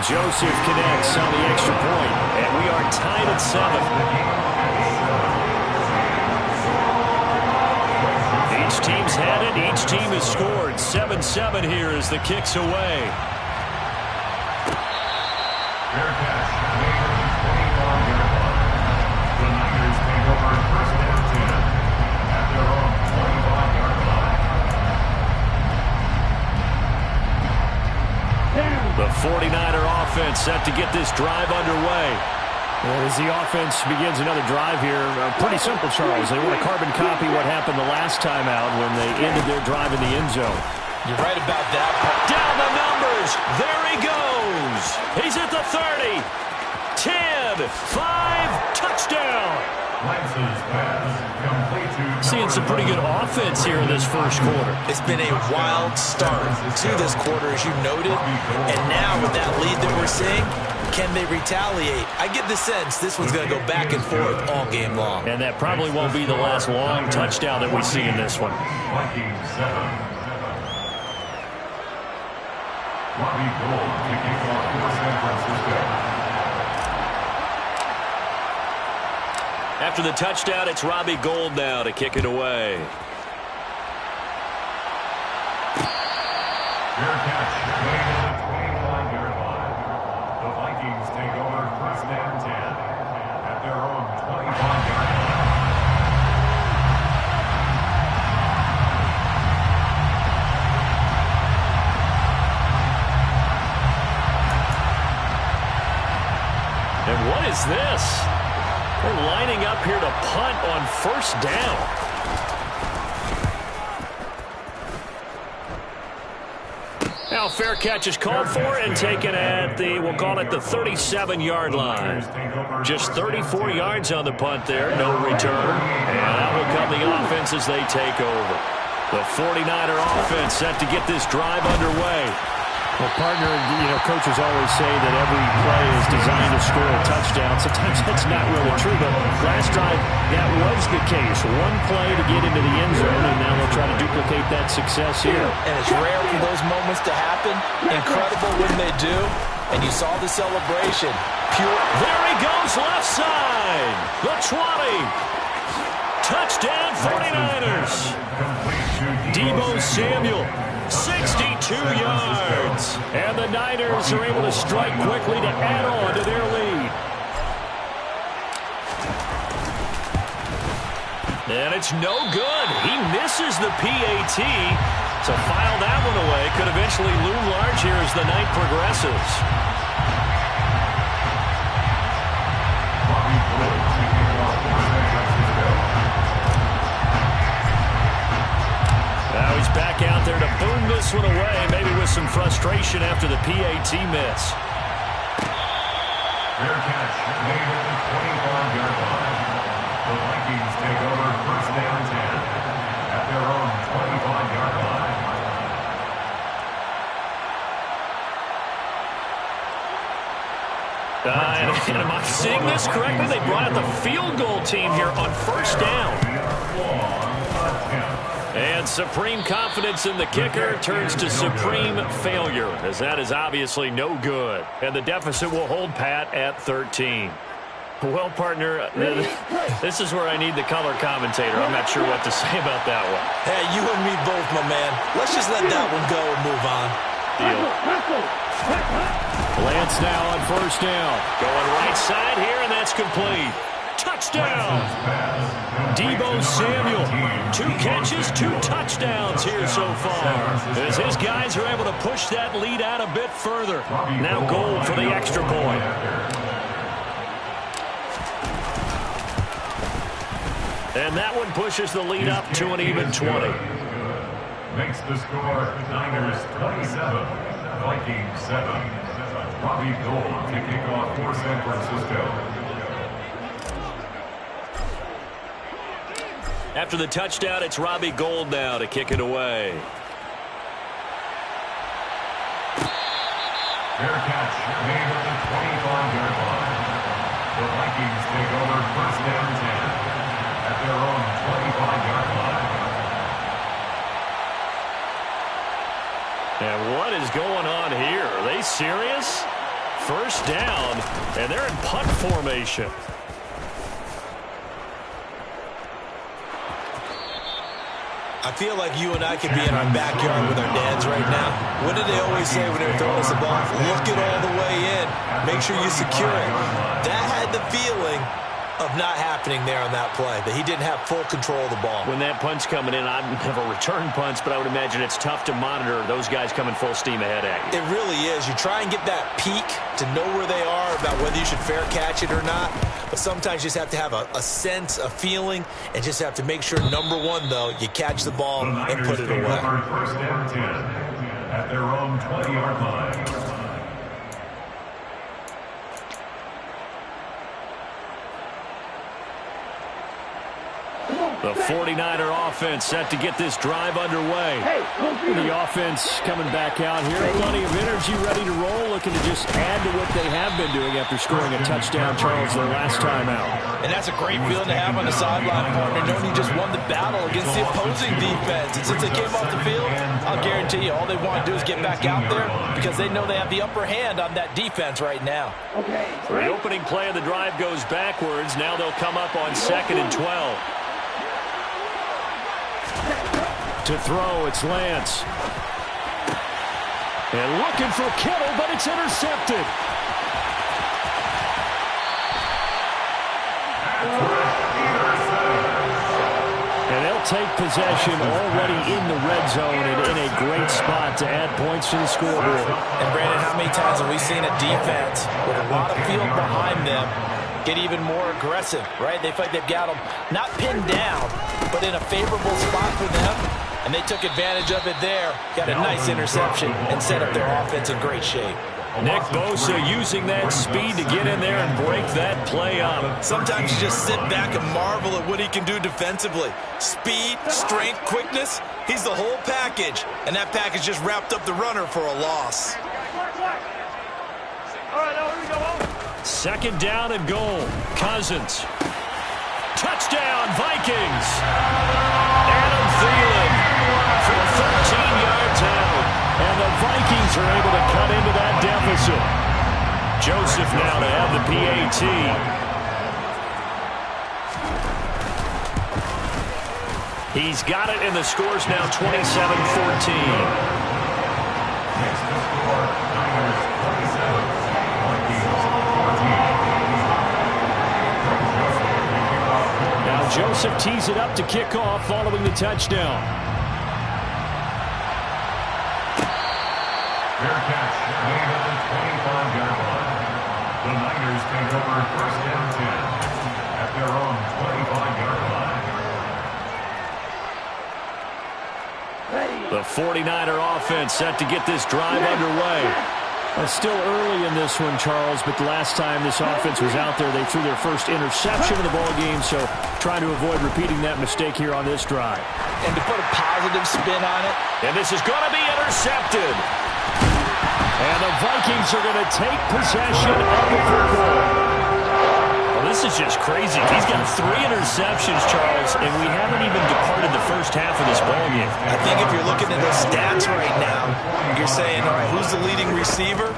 Joseph connects on the extra point, and we are tied at 7. Each team's had it. Each team has scored. 7-7 here as the kick's away. Fair catch. Made at the 25-yard line. The Niners take over first down 10 at their own 25-yard line. The 49er offense set to get this drive underway. And as the offense begins another drive here, pretty simple, Charles. They want to carbon copy what happened the last time out when they ended their drive in the end zone. You're right about that. Down the numbers. There he goes. He's at the 30. 10, 5, touchdown. Lance's pass complete to Seeing some pretty good offense here in this first quarter. It's been a wild start to this quarter, as you noted. And now with that lead that we're seeing, can they retaliate? I get the sense this one's going to go back and forth all game long. And that probably won't be the last long touchdown that we see in this one. Vikings 7. Robbie Gould kicking off for San Francisco. After the touchdown, it's Robbie Gould now to kick it away. Fair catch. Made at the 25-yard line. The Vikings take over first down 10 at their own 25-yard line. And what is this? They're lining up here to punt on first down. Now fair catch is called for and taken at the, we'll call it the 37-yard line. Just 34 yards on the punt there, no return. And out will come the offense as they take over. The 49er offense set to get this drive underway. Well, partner, coaches always say that every play is designed to score a touchdown. Sometimes that's not really true, but last drive, that was the case. One play to get into the end zone, and now they'll try to duplicate that success here. And it's rare for those moments to happen. Incredible when they do. And you saw the celebration. Pure. There he goes, left side. The 20. Touchdown, 49ers. Deebo Samuel. 62 yards. And the Niners are able to strike quickly to add on to their lead. And it's no good. He misses the PAT. So file that one away. Could eventually loom large here as the night progresses. Now he's back out there to boom this one away, maybe with some frustration after the PAT miss. Fair catch made at the 25-yard line. The Vikings take over first down 10 at their own 25-yard line. And am I seeing this correctly? They brought out the field goal team here on first down. And supreme confidence in the kicker turns to supreme failure, as that is obviously no good. And the deficit will hold pat at 13. Well, partner, this is where I need the color commentator. I'm not sure what to say about that one. Hey, you and me both, my man. Let's just let that one go and move on. Deal. Lance now on first down. Going right side here, and that's complete. Touchdown! Deebo Samuel. 2 catches, 2 touchdowns here so far. As his guys are able to push that lead out a bit further. Now Gould for the extra point. And that one pushes the lead up to an even 20. Makes the score Niners 27, Vikings 7. Robbie Gould to kick off for San Francisco. After the touchdown, it's Robbie Gould now to kick it away. Fair catch made at the 25-yard line. The Vikings take over first down 10 at their own 25-yard line. And what is going on here? Are they serious? First down, and they're in punt formation. I feel like you and I could be in our backyard with our dads right now. What did they always say when they were throwing us the ball? Look it all the way in. Make sure you secure it. That had the feeling of not happening there on that play, that he didn't have full control of the ball. When that punt's coming in, I've never returned punts, but I would imagine it's tough to monitor those guys coming full steam ahead at you. It really is. You try and get that peek to know where they are, about whether you should fair catch it or not. But sometimes you just have to have a sense, a feeling, and just have to make sure, number one, though, you catch the ball and put it away. First down 10 at their own 20-yard line. The 49er offense set to get this drive underway. The offense coming back out here. Plenty of energy, ready to roll, looking to just add to what they have been doing after scoring a touchdown, Charles, their last time out. And that's a great feeling to have on the sideline, partner, knowing you just won the battle against the opposing defense. And since they came off the field, I'll guarantee you all they want to do is get back out there because they know they have the upper hand on that defense right now. The opening play of the drive goes backwards. Now they'll come up on 2nd and 12. To throw, it's Lance. And looking for Kittle, but it's intercepted. And they'll take possession already in the red zone and in a great spot to add points to the scoreboard. And Brandon, how many times have we seen a defense with a lot of field behind them get even more aggressive, right? They feel like they've got them not pinned down, but in a favorable spot for them. And they took advantage of it there. Got a nice interception and set up their offense in great shape. Nick Bosa using that speed to get in there and break that play up. Sometimes you just sit back and marvel at what he can do defensively. Speed, strength, quickness. He's the whole package. And that package just wrapped up the runner for a loss. Second down and goal. Cousins. Touchdown, Vikings. Adam Thielen from 13 yards out. And the Vikings are able to cut into that deficit. Joseph now to have the PAT. He's got it, and the score's now 27-14. Joseph tees it up to kick off following the touchdown. Fair catch made at the 25-yard line. The Niners take over first down 10 at their own 25-yard line. The 49er offense set to get this drive underway. It's still early in this one, Charles, but the last time this offense was out there, they threw their first interception of the ball game, so trying to avoid repeating that mistake here on this drive. And to put a positive spin on it. And this is going to be intercepted. And the Vikings are going to take possession of the football. Well, this is just crazy. He's got 3 interceptions, Charles, and we haven't even departed the first half of this ballgame. I think if you're looking at the stats right now, you're saying, all right, who's the leading receiver?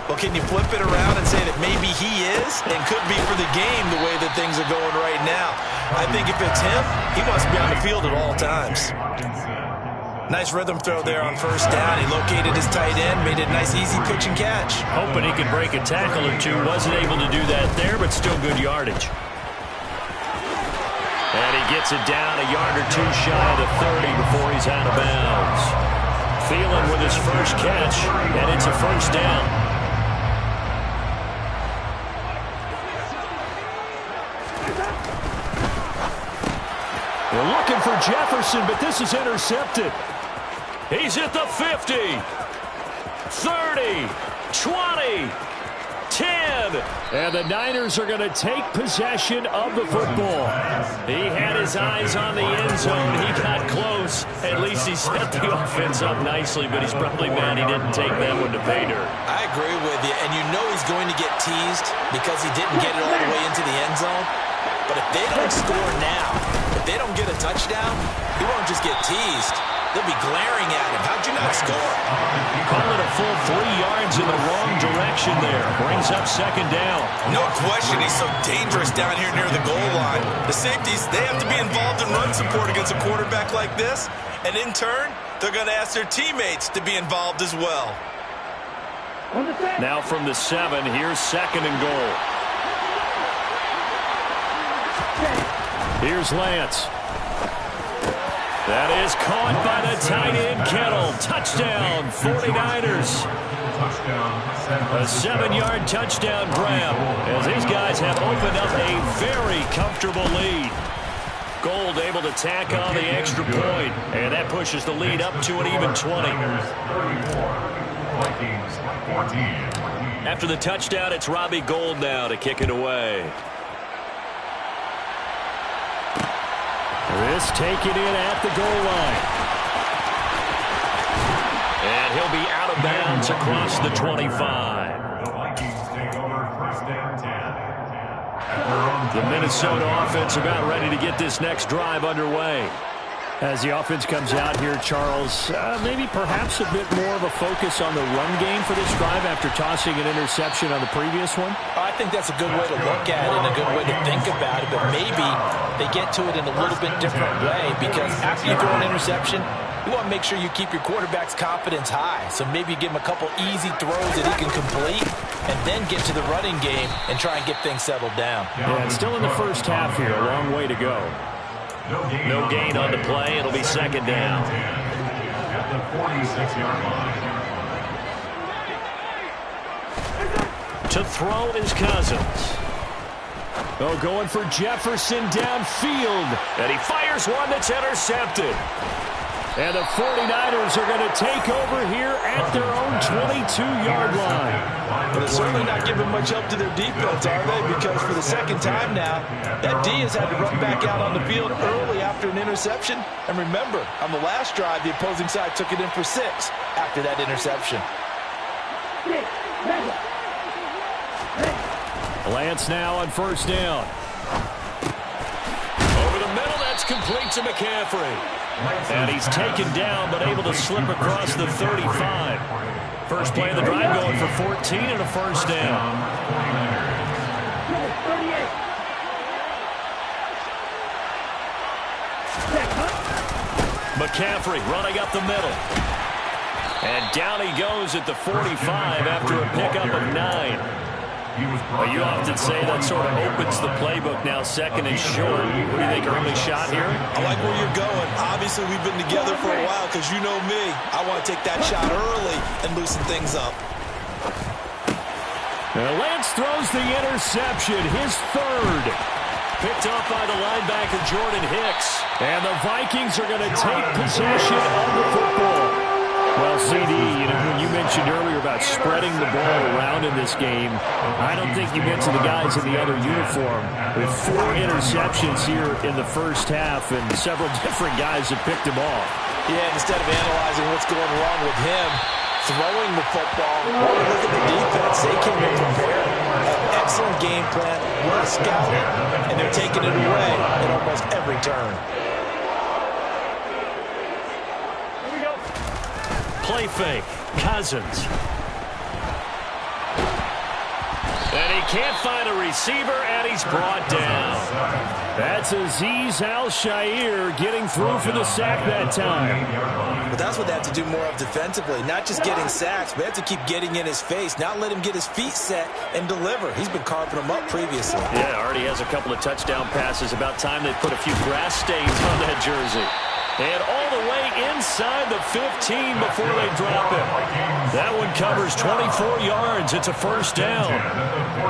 Well, can you flip it around and say that maybe he is and could be for the game the way that things are going right now? I think if it's him, he wants to be on the field at all times. Nice rhythm throw there on first down. He located his tight end, made it a nice, easy pitch and catch. Hoping he could break a tackle or two. Wasn't able to do that there, but still good yardage. And he gets it down a yard or two shy of the 30 before he's out of bounds. Thielen with his first catch, and it's a first down. They're looking for Jefferson, but this is intercepted. He's at the 50, 30, 20, 10. And the Niners are going to take possession of the football. He had his eyes on the end zone. He got close. At least he set the offense up nicely, but he's probably mad he didn't take that one to pay dirt. I agree with you, and you know he's going to get teased because he didn't get it all the way into the end zone. But if they don't score now, if they don't get a touchdown, he won't just get teased. They'll be glaring at him. How'd you not score? Call it a full 3 yards in the wrong direction there. Brings up second down. No question, he's so dangerous down here near the goal line. The safeties, they have to be involved in run support against a quarterback like this. And in turn, they're going to ask their teammates to be involved as well. Now from the 7, here's second and goal. Here's Lance. That is caught by the tight end, Kittle. Touchdown, 49ers. A 7-yard touchdown grab as these guys have opened up a very comfortable lead. Gold able to tack on the extra point, and that pushes the lead up to an even 20. After the touchdown, it's Robbie Gould now to kick it away. This taken in at the goal line. And he'll be out of bounds across the 25. The Vikings take over first down 10. The Minnesota offense about ready to get this next drive underway. As the offense comes out here, Charles, maybe perhaps a bit more of a focus on the run game for this drive after tossing an interception on the previous one? I think that's a good way to look at it and a good way to think about it, but maybe they get to it in a little bit different way because after you throw an interception, you want to make sure you keep your quarterback's confidence high. So maybe you give him a couple easy throws that he can complete and then get to the running game and try and get things settled down. Yeah, it's still in the first half here. A long way to go. No gain on the play. It'll be second down. At the 46-yard line. To throw is Cousins. Oh, going for Jefferson downfield. And he fires one that's intercepted. And the 49ers are going to take over here at their own 22-yard line. But they're certainly not giving much help to their defense, are they? Because for the second time now, that D has had to run back out on the field early after an interception. And remember, on the last drive, the opposing side took it in for 6 after that interception. Lance now on first down. Over the middle, that's complete to McCaffrey. And he's taken down, but able to slip across the 35. First play of the drive going for 14 and a first down. McCaffrey running up the middle. And down he goes at the 45 after a pickup of 9. Well, you often say that sort of opens the playbook now, second and short. What do you think, early shot here? I like where you're going. Obviously, we've been together for a while because you know me. I want to take that shot early and loosen things up. Now Lance throws the interception, his third. Picked off by the linebacker, Jordan Hicks. And the Vikings are going to take possession of the football. Well, CD, when you mentioned earlier about spreading the ball around in this game, I don't think you mentioned the guys in the other uniform. With 4 interceptions here in the first half, and several different guys have picked them off. Yeah, instead of analyzing what's going wrong with him, throwing the football, look at the defense. They came in prepared, an excellent game plan, well scouted, and they're taking it away at almost every turn. Play fake, Cousins. And he can't find a receiver, and he's brought down. That's Azeez Al-Shaair getting through for the sack that time. But that's what they have to do more of defensively, not just getting sacks, but they have to keep getting in his face, not let him get his feet set and deliver. He's been carving them up previously. Yeah, already has a couple of touchdown passes. About time they put a few grass stains on that jersey. And all the way inside the 15 before they drop it. That one covers 24 yards. It's a first down.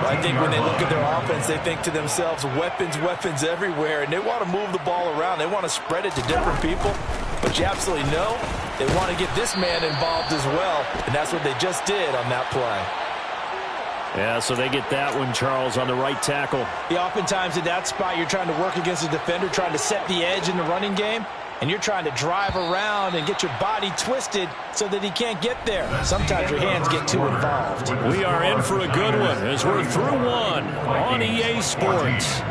I think when they look at their offense, they think to themselves, weapons, weapons everywhere. And they want to move the ball around. They want to spread it to different people. But you absolutely know they want to get this man involved as well. And that's what they just did on that play. Yeah, so they get that one, Charles, on the right tackle. Yeah, oftentimes in that spot, you're trying to work against a defender, trying to set the edge in the running game, and you're trying to drive around and get your body twisted so that he can't get there. Sometimes your hands get too involved. We are in for a good one as we're through one on EA Sports.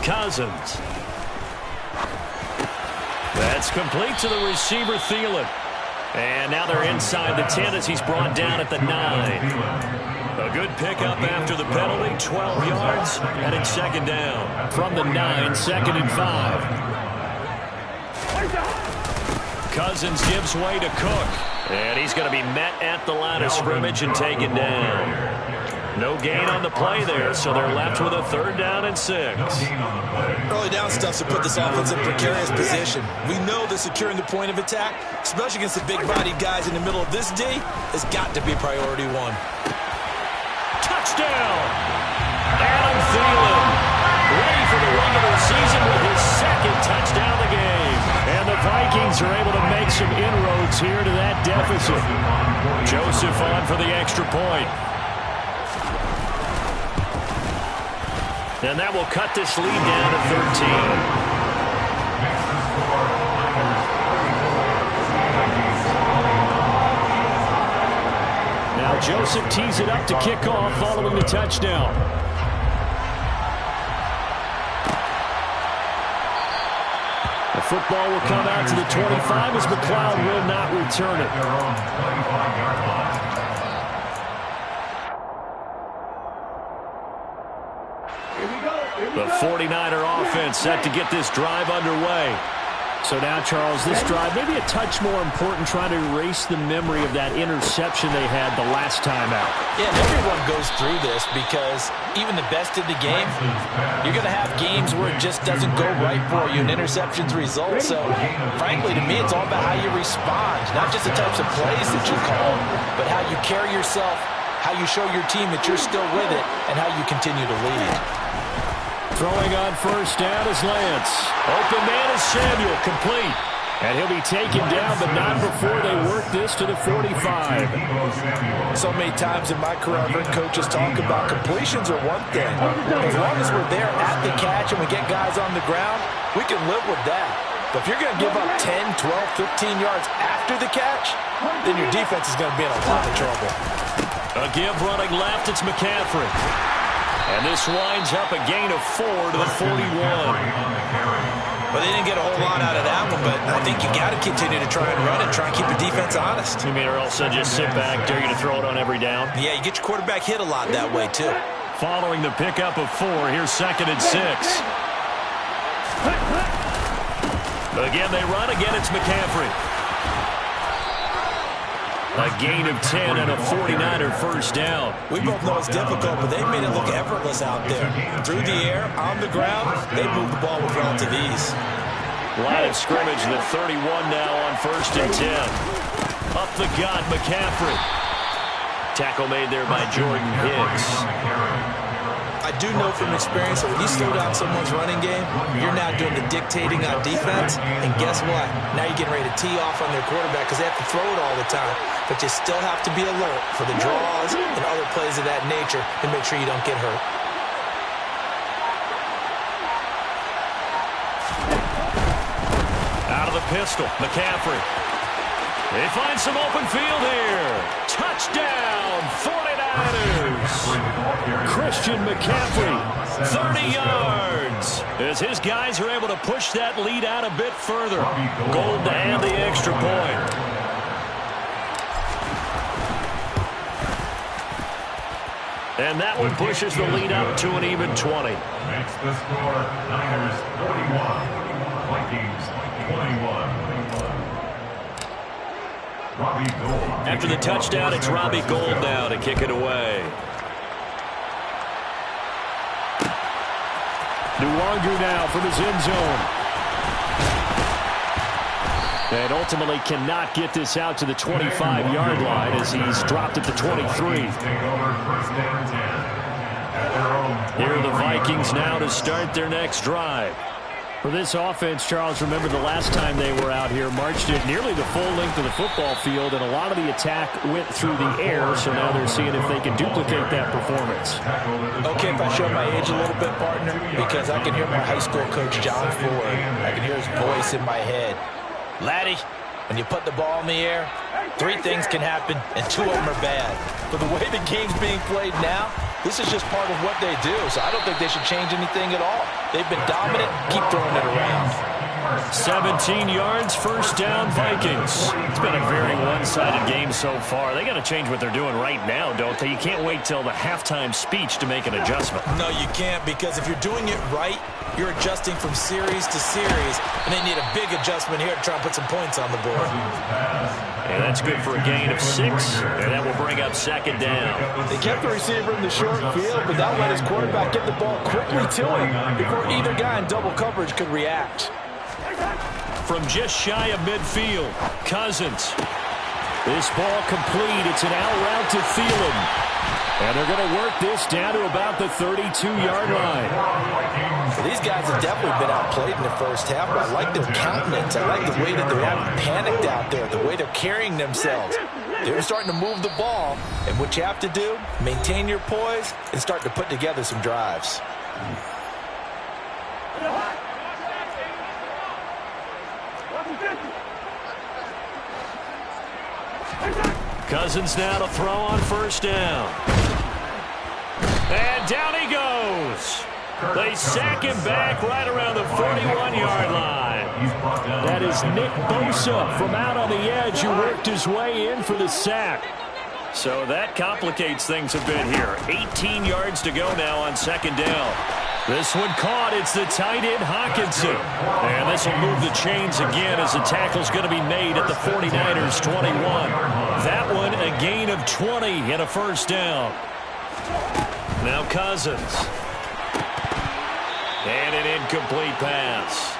Cousins. That's complete to the receiver, Thielen. And now they're inside the 10 as he's brought down at the 9. A good pickup after the penalty, 12 yards, and it's second down. From the 9, 2nd and 5. Cousins gives way to Cook. And he's going to be met at the line of scrimmage and taken down. No gain on the play there, so they're left with a 3rd down and 6. Early down stuff to put this offense in precarious position. We know that securing the point of attack, especially against the big-bodied guys in the middle of this D, has got to be priority 1. Touchdown! Adam Thielen, ready for the regular season with his 2nd touchdown of the game. And the Vikings are able to make some inroads here to that deficit. Joseph on for the extra point. And that will cut this lead down to 13. Now Joseph tees it up to kick off following the touchdown. The football will come out to the 25 as McLeod will not return it. The 49er offense set to get this drive underway. So now, Charles, this drive maybe a touch more important, trying to erase the memory of that interception they had the last time out. Yeah, everyone goes through this because even the best in the game, you're going to have games where it just doesn't go right for you and interceptions result. So, frankly, to me, it's all about how you respond, not just the types of plays that you call, but how you carry yourself, how you show your team that you're still with it, and how you continue to lead. Throwing on 1st down is Lance. Open man is Samuel, complete. And he'll be taken down, but not before they work this to the 45. So many times in my career, I've heard coaches talk about completions are one thing. As long as we're there at the catch and we get guys on the ground, we can live with that. But if you're going to give up 10, 12, 15 yards after the catch, then your defense is going to be in a lot of trouble. A give running left, it's McCaffrey. And this winds up a gain of 4 to the 41. Well, they didn't get a whole lot out of that one, but I think you got to continue to try and run it, try and keep the defense honest. You mean, or else they'll just sit back, dare you to throw it on every down? Yeah, you get your quarterback hit a lot that way, too. Following the pickup of 4, here's 2nd and 6. Again, they run. Again, it's McCaffrey. A gain of 10 and a 49er 1st down. We both know it's difficult, but they made it look effortless out there. Through the air, on the ground, they moved the ball with relative ease. Line of scrimmage, the 31 now on 1st and 10. Up the gut, McCaffrey. Tackle made there by Jordan Hicks. I do know from experience that when you slow down someone's running game, you're now doing the dictating on defense, and guess what? Now you're getting ready to tee off on their quarterback because they have to throw it all the time. But you still have to be alert for the draws and other plays of that nature to make sure you don't get hurt. Out of the pistol, McCaffrey. They find some open field here. Touchdown, 49ers. Christian McCaffrey, 30 yards. As his guys are able to push that lead out a bit further. Gold to add the extra point. And that one pushes the lead up to an even 20. Makes the score Niners 41, Vikings 21. After the touchdown, it's Robbie Gould now to kick it away. Nwangu now from his end zone. And ultimately cannot get this out to the 25-yard line as he's dropped at the 23. Here are the Vikings now to start their next drive. For this offense, Charles, remember the last time they were out here, marched it nearly the full length of the football field, and a lot of the attack went through the air, so now they're seeing if they can duplicate that performance. Okay, if I show my age a little bit, partner, because I can hear my high school coach, John Ford. I can hear his voice in my head. Laddie, when you put the ball in the air, 3 things can happen, and 2 of them are bad. But the way the game's being played now, this is just part of what they do, so I don't think they should change anything at all. They've been dominant. Keep throwing it around. 17 yards, first down, Vikings. It's been a very one-sided game so far. They got to change what they're doing right now, don't they? You can't wait till the halftime speech to make an adjustment. No, you can't, because if you're doing it right, you're adjusting from series to series, and they need a big adjustment here to try and put some points on the board. And that's good for a gain of 6, and that will bring up second down. They kept the receiver in the short field, but that let his quarterback get the ball quickly to him before either guy in double coverage could react. From just shy of midfield, Cousins. This ball complete. It's an out route to Thielen. And they're going to work this down to about the 32-yard line. Well, these guys have definitely been outplayed in the first half, but I like their countenance. I like the way that they're having panicked out there, the way they're carrying themselves. They're starting to move the ball, and what you have to do, maintain your poise and start to put together some drives. Cousins now to throw on first down. And down he goes. They sack him back right around the 41-yard line. That is Nick Bosa from out on the edge who worked his way in for the sack. So that complicates things a bit here. 18 yards to go now on second down. This one caught. It's the tight end, Hawkinson. And this will move the chains again as the tackle's going to be made at the 49ers' 21. That one a gain of 20 and a first down. Now Cousins. And an incomplete pass.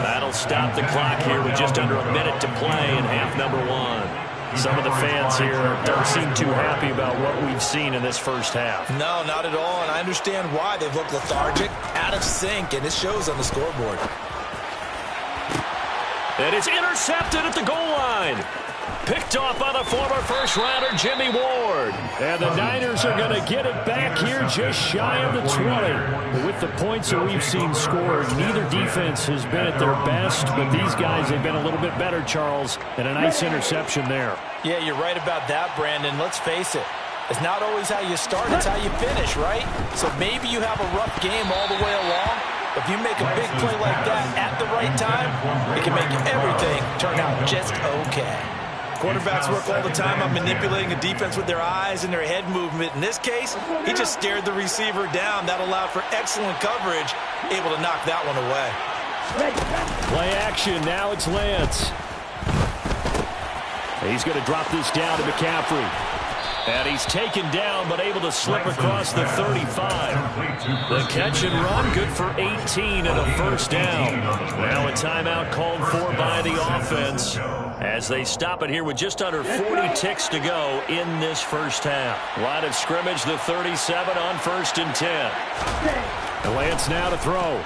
That'll stop the clock here with just under a minute to play in half number 1. Some of the fans here don't seem too happy about what we've seen in this first half. No, not at all, and I understand why. They've looked lethargic, out of sync, and it shows on the scoreboard. And it's intercepted at the goal line. Picked off by the former first-rounder Jimmy Ward. And the Niners are going to get it back here just shy of the 20. With the points that we've seen scored, neither defense has been at their best, but these guys have been a little bit better, Charles, and a nice interception there. Yeah, you're right about that, Brandon. Let's face it. It's not always how you start, it's how you finish, right? So maybe you have a rough game all the way along, but if you make a big play like that at the right time, it can make everything turn out just okay. Quarterbacks work all the time on manipulating a defense with their eyes and their head movement. In this case, he just stared the receiver down. That allowed for excellent coverage, able to knock that one away. Play action. Now it's Lance. He's going to drop this down to McCaffrey. And he's taken down, but able to slip across the 35. The catch and run, good for 18 and a first down. Now a timeout called for by the offense as they stop it here with just under 40 ticks to go in this first half. Line of scrimmage, the 37 on 1st and 10. And Lance now to throw.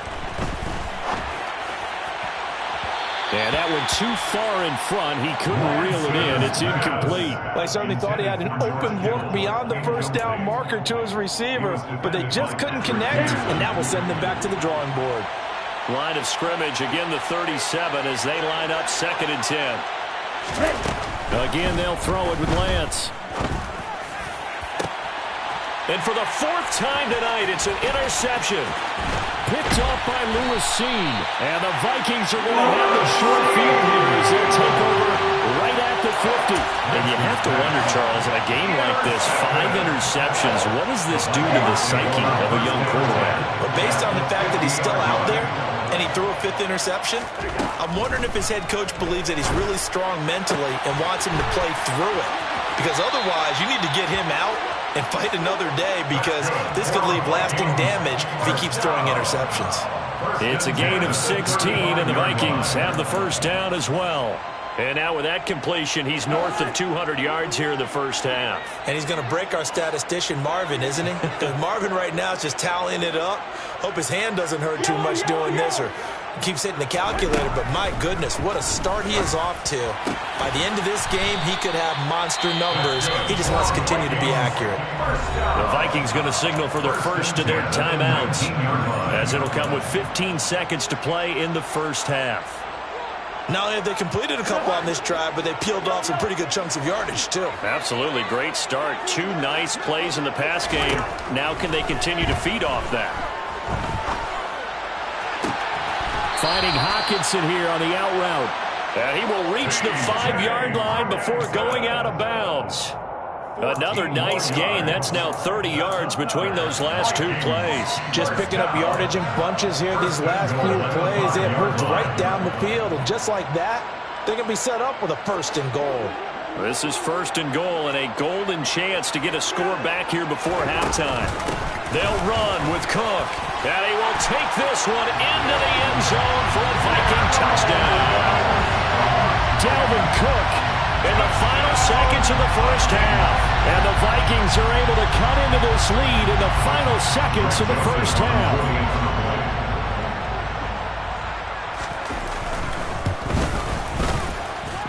And that one too far in front. He couldn't reel it in. It's incomplete. Well, I certainly thought he had an open look beyond the first down marker to his receiver, but they just couldn't connect, and that will send them back to the drawing board. Line of scrimmage, again the 37 as they line up 2nd and 10. Again, they'll throw it with Lance. And for the 4th time tonight, it's an interception. Picked off by Lewis Seen. And the Vikings are going to have the short field here as they'll take over right at the 50. And you have to wonder, Charles, in a game like this, 5 interceptions, what does this do to the psyche of a young quarterback? But based on the fact that he's still out there and he threw a 5th interception, I'm wondering if his head coach believes that he's really strong mentally and wants him to play through it. Because otherwise, you need to get him out and fight another day, because this could leave lasting damage if he keeps throwing interceptions. It's a gain of 16, and the Vikings have the first down as well. And now with that completion, he's north of 200 yards here in the first half. And he's going to break our statistician, Marvin, isn't he? Because Marvin right now is just tallying it up. Hope his hand doesn't hurt too much doing this or keeps hitting the calculator. But my goodness, what a start he is off to. By the end of this game, he could have monster numbers. He just wants to continue to be accurate. The Vikings going to signal for the first of their timeouts, as it'll come with 15 seconds to play in the first half. Not only have they completed a couple on this drive, but they peeled off some pretty good chunks of yardage, too. Absolutely. Great start. 2 nice plays in the pass game. Now can they continue to feed off that? Finding Hawkinson here on the out route. And he will reach the 5-yard line before going out of bounds. Another nice gain. That's now 30 yards between those last 2 plays. Just picking up yardage in bunches here these last few plays. They have moved right down the field, and just like that, they're going to be set up with a 1st and goal. This is 1st and goal and a golden chance to get a score back here before halftime. They'll run with Cook, and he will take this one into the end zone for a Viking touchdown. Dalvin Cook in the final seconds of the first half. And the Vikings are able to cut into this lead in the final seconds of the first half.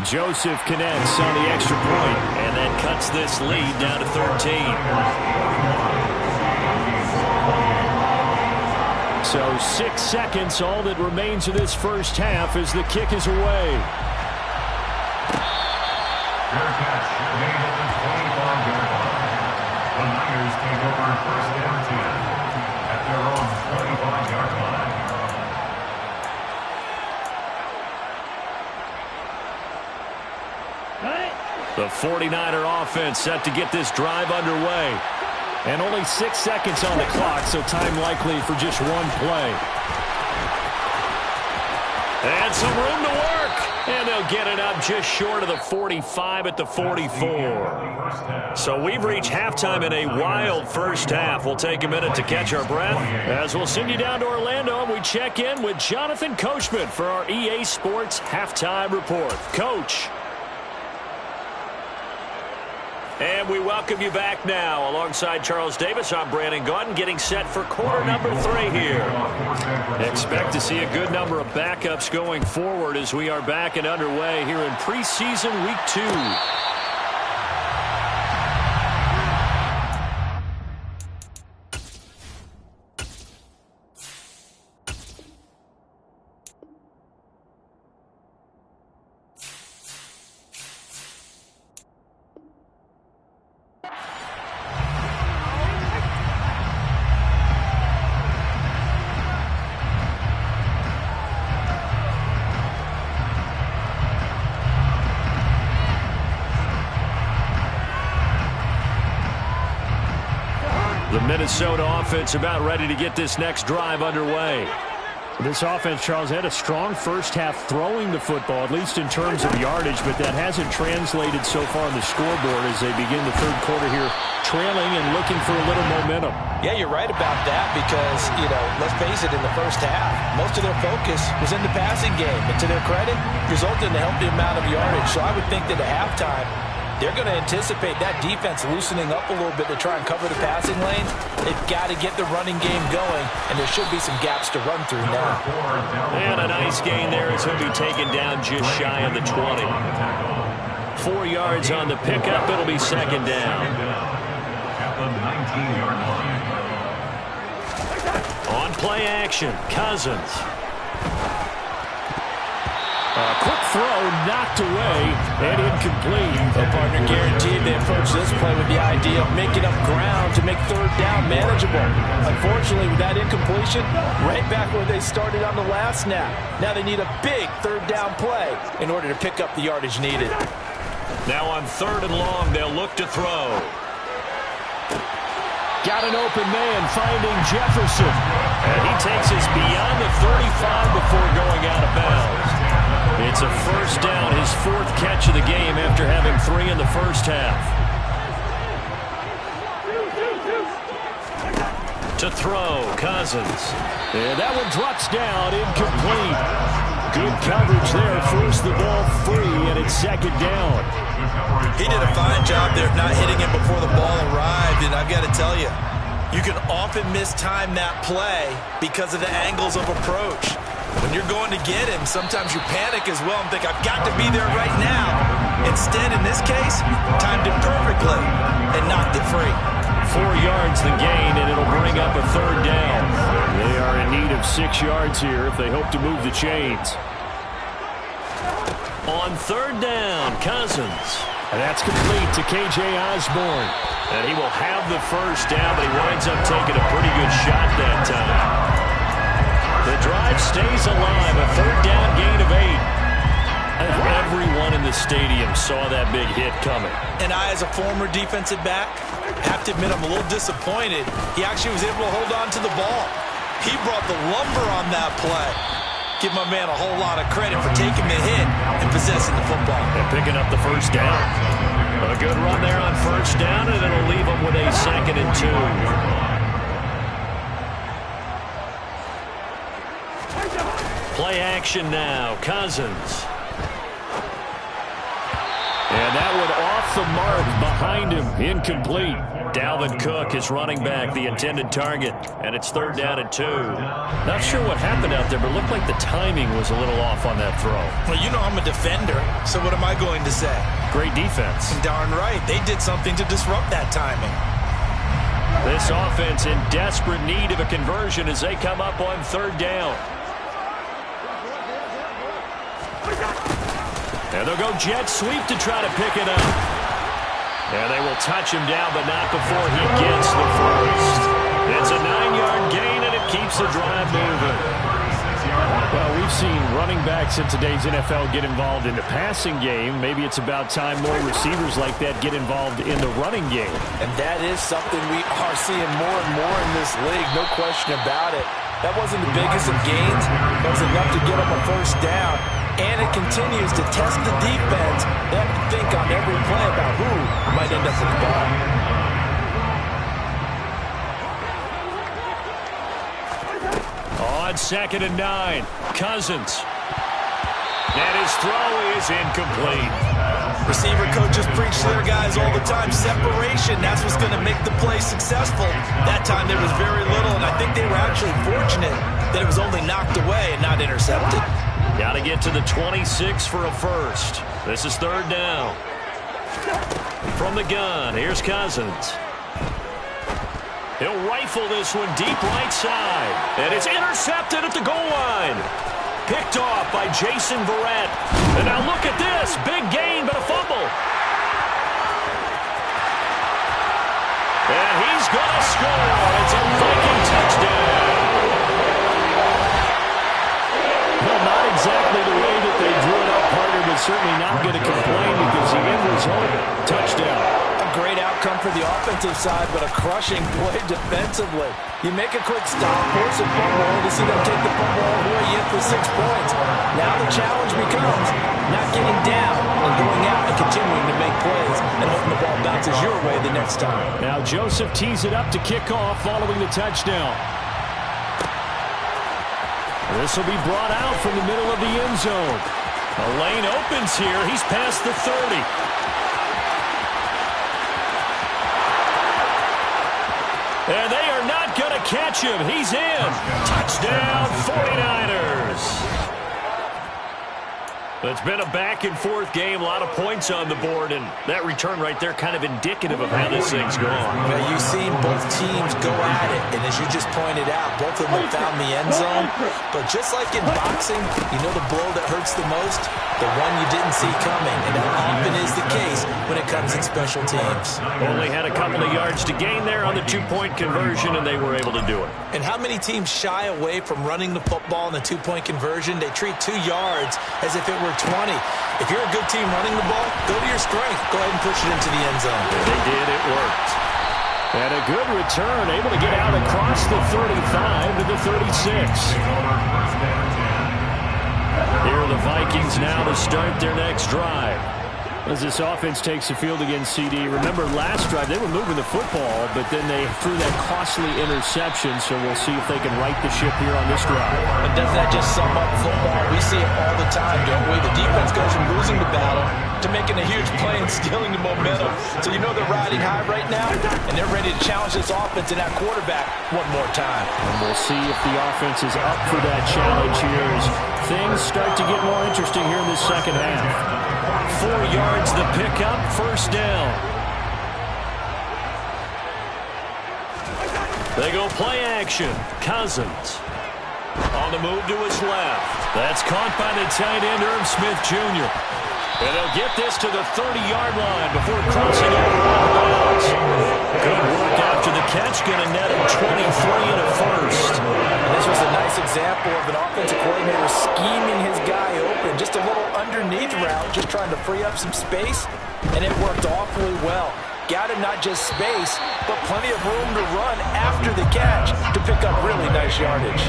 Joseph connects on the extra point, and that cuts this lead down to 13. So 6 seconds, all that remains of this first half as the kick is away. Fair catch made at the 25-yard line. The Niners take over 1st and 10 at their own 25-yard line. The 49er offense set to get this drive underway. And only 6 seconds on the clock, so time likely for just one play. And some room to work. And they'll get it up just short of the 45 at the 44. So we've reached halftime in a wild first half. We'll take a minute to catch our breath as we'll send you down to Orlando and we check in with Jonathan Coachman for our EA Sports Halftime Report. Coach. And we welcome you back now. Alongside Charles Davis, I'm Brandon Gaudin, getting set for quarter number 3 here. Expect to see a good number of backups going forward as we are back and underway here in preseason week 2. The Minnesota offense about ready to get this next drive underway. This offense, Charles, had a strong first half throwing the football, at least in terms of yardage, but that hasn't translated so far on the scoreboard as they begin the third quarter here, trailing and looking for a little momentum. Yeah, you're right about that because, let's face it, in the first half, most of their focus was in the passing game. And to their credit, resulted in a healthy amount of yardage. So I would think that at halftime, they're going to anticipate that defense loosening up a little bit to try and cover the passing lanes. They've got to get the running game going, and there should be some gaps to run through now. And a nice gain there as he'll be taken down just shy of the 20. 4 yards on the pickup. It'll be second down. At the 19-yard line. On play action, Cousins. A quick throw knocked away and incomplete. The partner guaranteed they approach this play with the idea of making up ground to make third down manageable. Unfortunately, with that incompletion, right back where they started on the last snap. Now they need a big third down play in order to pick up the yardage needed. Now on 3rd and long, they'll look to throw. Got an open man finding Jefferson. And he takes us beyond the 35 before going out of bounds. It's a first down, his 4th catch of the game after having 3 in the first half. To to throw. Cousins. And that one drops down, incomplete. Good coverage there. Forced the ball free, and it's second down. He did a fine job there of not hitting him before the ball arrived, and I've got to tell you, you can often mistime that play because of the angles of approach. When you're going to get him, sometimes you panic as well and think, I've got to be there right now. Instead, in this case, timed it perfectly and knocked it free. 4 yards the gain, and it'll bring up a third down. They are in need of 6 yards here if they hope to move the chains. On third down, Cousins. And that's complete to K.J. Osborne. And he will have the first down, but he winds up taking a pretty good shot that time. The drive stays alive, a third down gain of 8. Everyone in the stadium saw that big hit coming. And I, as a former defensive back, have to admit I'm a little disappointed. He actually was able to hold on to the ball. He brought the lumber on that play. Give my man a whole lot of credit for taking the hit and possessing the football. And picking up the first down. A good run there on first down, and it'll leave them with a 2nd and 2. Play action now. Cousins. And that one off the mark behind him. Incomplete. Dalvin Cook is running back, the intended target. And it's 3rd down and 2. Not sure what happened out there, but it looked like the timing was a little off on that throw. Well, you know I'm a defender, so what am I going to say? Great defense. And darn right. They did something to disrupt that timing. This offense in desperate need of a conversion as they come up on 3rd down. And they'll go jet sweep to try to pick it up. And they will touch him down, but not before he gets the first. It's a 9-yard gain, and it keeps the drive moving. Well, we've seen running backs in today's NFL get involved in the passing game. Maybe it's about time more receivers like that get involved in the running game. And that is something we are seeing more and more in this league, no question about it. That wasn't the biggest of gains. That was enough to get them a first down. And it continues to test the defense. They have to think on every play about who might end up with the ball. On 2nd and 9, Cousins. And his throw is incomplete. Receiver coaches preach to their guys all the time. Separation, that's what's going to make the play successful. That time there was very little, and I think they were actually fortunate that it was only knocked away and not intercepted. Got to get to the 26 for a first. This is 3rd down. From the gun, here's Cousins. He'll rifle this one deep right side. And it's intercepted at the goal line. Picked off by Jason Verrett. And now look at this. Big gain, but a fumble. And he's going to score. It's a Viking touchdown. Well, not exactly the way that they drew it up, partner, but certainly not going to complain because the end result, touchdown. A great outcome for the offensive side, but a crushing play defensively. You make a quick stop, force a fumble, to see them take the fumble all the way in for 6 points. Now the challenge becomes not getting down and going out and continuing to make plays and hoping the ball bounces your way the next time. Now Joseph tees it up to kick off following the touchdown. This will be brought out from the middle of the end zone. A lane opens here. He's past the 30. And they are not going to catch him. He's in. Touchdown, 49ers. It's been a back-and-forth game, a lot of points on the board, and that return right there kind of indicative of how this thing's going. Well, you've seen both teams go at it, and as you just pointed out, both of them have found the end zone. But just like in boxing, you know the blow that hurts the most? The one you didn't see coming, and that often is the case when it comes in special teams. Only had a couple of yards to gain there on the 2-point conversion, and they were able to do it. And how many teams shy away from running the football in the 2-point conversion? They treat 2 yards as if it were 20. If you're a good team running the ball, go to your strength. Go ahead and push it into the end zone. They did. It worked. And a good return, able to get out across the 35 to the 36. Here are the Vikings now to start their next drive. As this offense takes the field against CD, remember last drive they were moving the football, but then they threw that costly interception, so we'll see if they can right the ship here on this drive. And doesn't that just sum up football? We see it all the time, don't we? The defense goes from losing the battle to making a huge play and stealing the momentum. So you know they're riding high right now, and they're ready to challenge this offense and that quarterback one more time. And we'll see if the offense is up for that challenge here as things start to get more interesting here in this second half. 4 yards the pickup, first down. They go play action. Cousins on the move to his left. That's caught by the tight end, Irv Smith Jr. And they'll get this to the 30-yard line before crossing over out of bounds. Good work after the catch. Going to net him 23 and a first. And this was a nice example of an offensive coordinator scheming his guy open. Just a little underneath route, just trying to free up some space, and it worked awfully well. Got him not just space, but plenty of room to run after the catch to pick up really nice yardage.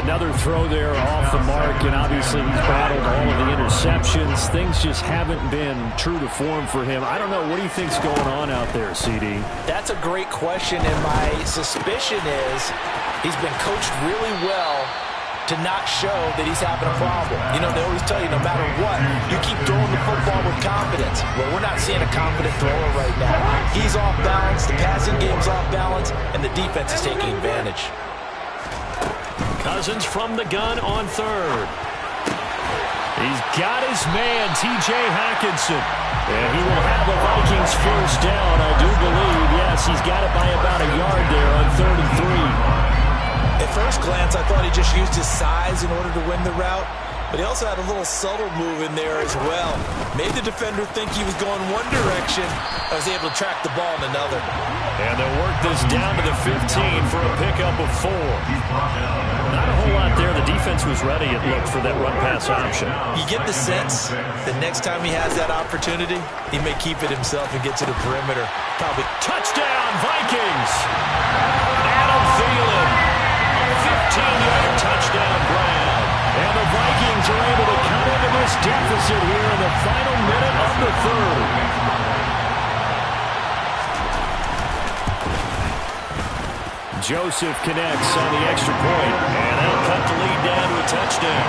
Another throw there off the mark, and obviously he's battled all of the interceptions. Things just haven't been true to form for him. I don't know. What do you think's going on out there, CD? That's a great question, and my suspicion is he's been coached really well to not show that he's having a problem. You know, they always tell you no matter what, you keep throwing the football with confidence. Well, we're not seeing a confident thrower right now. He's off balance, the passing game's off balance, and the defense is taking advantage. Cousins from the gun on third. He's got his man, T.J. Hockenson. And he will have the Vikings first down, I do believe. Yes, he's got it by about a yard there on 3rd and 3. At first glance, I thought he just used his size in order to win the route, but he also had a little subtle move in there as well. Made the defender think he was going one direction. I was able to track the ball in another. And they'll work this down to the 15 for a pickup of 4. Not a whole lot there. The defense was ready, it looked, for that run-pass option. You get the sense that next time he has that opportunity, he may keep it himself and get to the perimeter. Probably touchdown, Vikings! Adam Thielen. 15-yard touchdown grab. And the Vikings are able to cut into this deficit here in the final minute of the third. Joseph connects on the extra point, and they'll cut the lead down to a touchdown.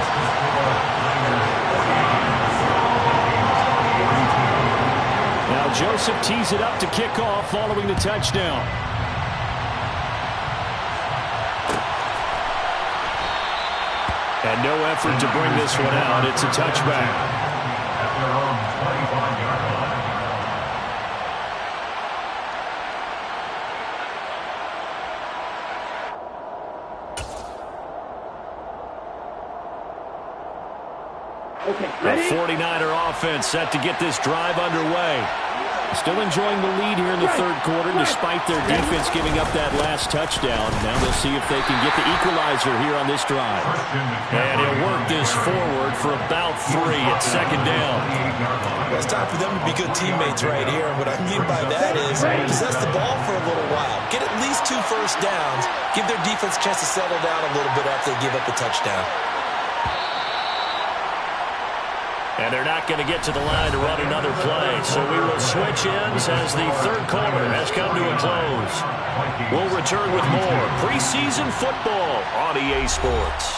Now Joseph tees it up to kick off following the touchdown. And no effort to bring this one out. It's a touchback. At their own 25-yard line. The 49er offense set to get this drive underway. Still enjoying the lead here in the third quarter despite their defense giving up that last touchdown. Now they'll see if they can get the equalizer here on this drive. And he'll work this forward for about 3 at second down. Well, it's time for them to be good teammates right here. And what I mean by that is possess the ball for a little while. Get at least 2 first downs. Give their defense a chance to settle down a little bit after they give up a touchdown. And they're not going to get to the line to run another play. So we will switch ends as the third quarter has come to a close. We'll return with more preseason football on EA Sports.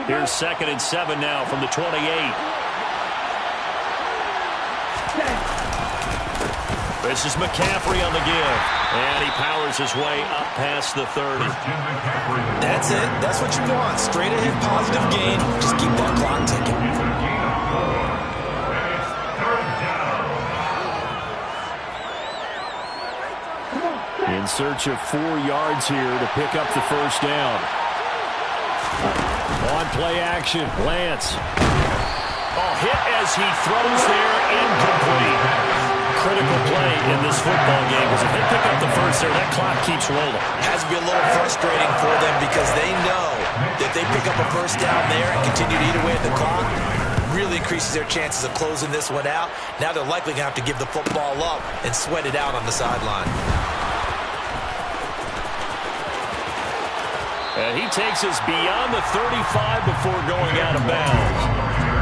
Here's 2nd and 7 now from the 28. This is McCaffrey on the give. And he powers his way up past the 30. That's it. That's what you want. Straight ahead positive gain. Just keep that clock ticking. In search of 4 yards here to pick up the first down. On play action, Lance. Oh, hit as he throws there, incomplete. Critical play in this football game because if they pick up the first there, that clock keeps rolling. Has to be a little frustrating for them because they know that they pick up a first down there and continue to eat away at the clock, really increases their chances of closing this one out. Now they're likely going to have to give the football up and sweat it out on the sideline. And he takes us beyond the 35 before going out of bounds.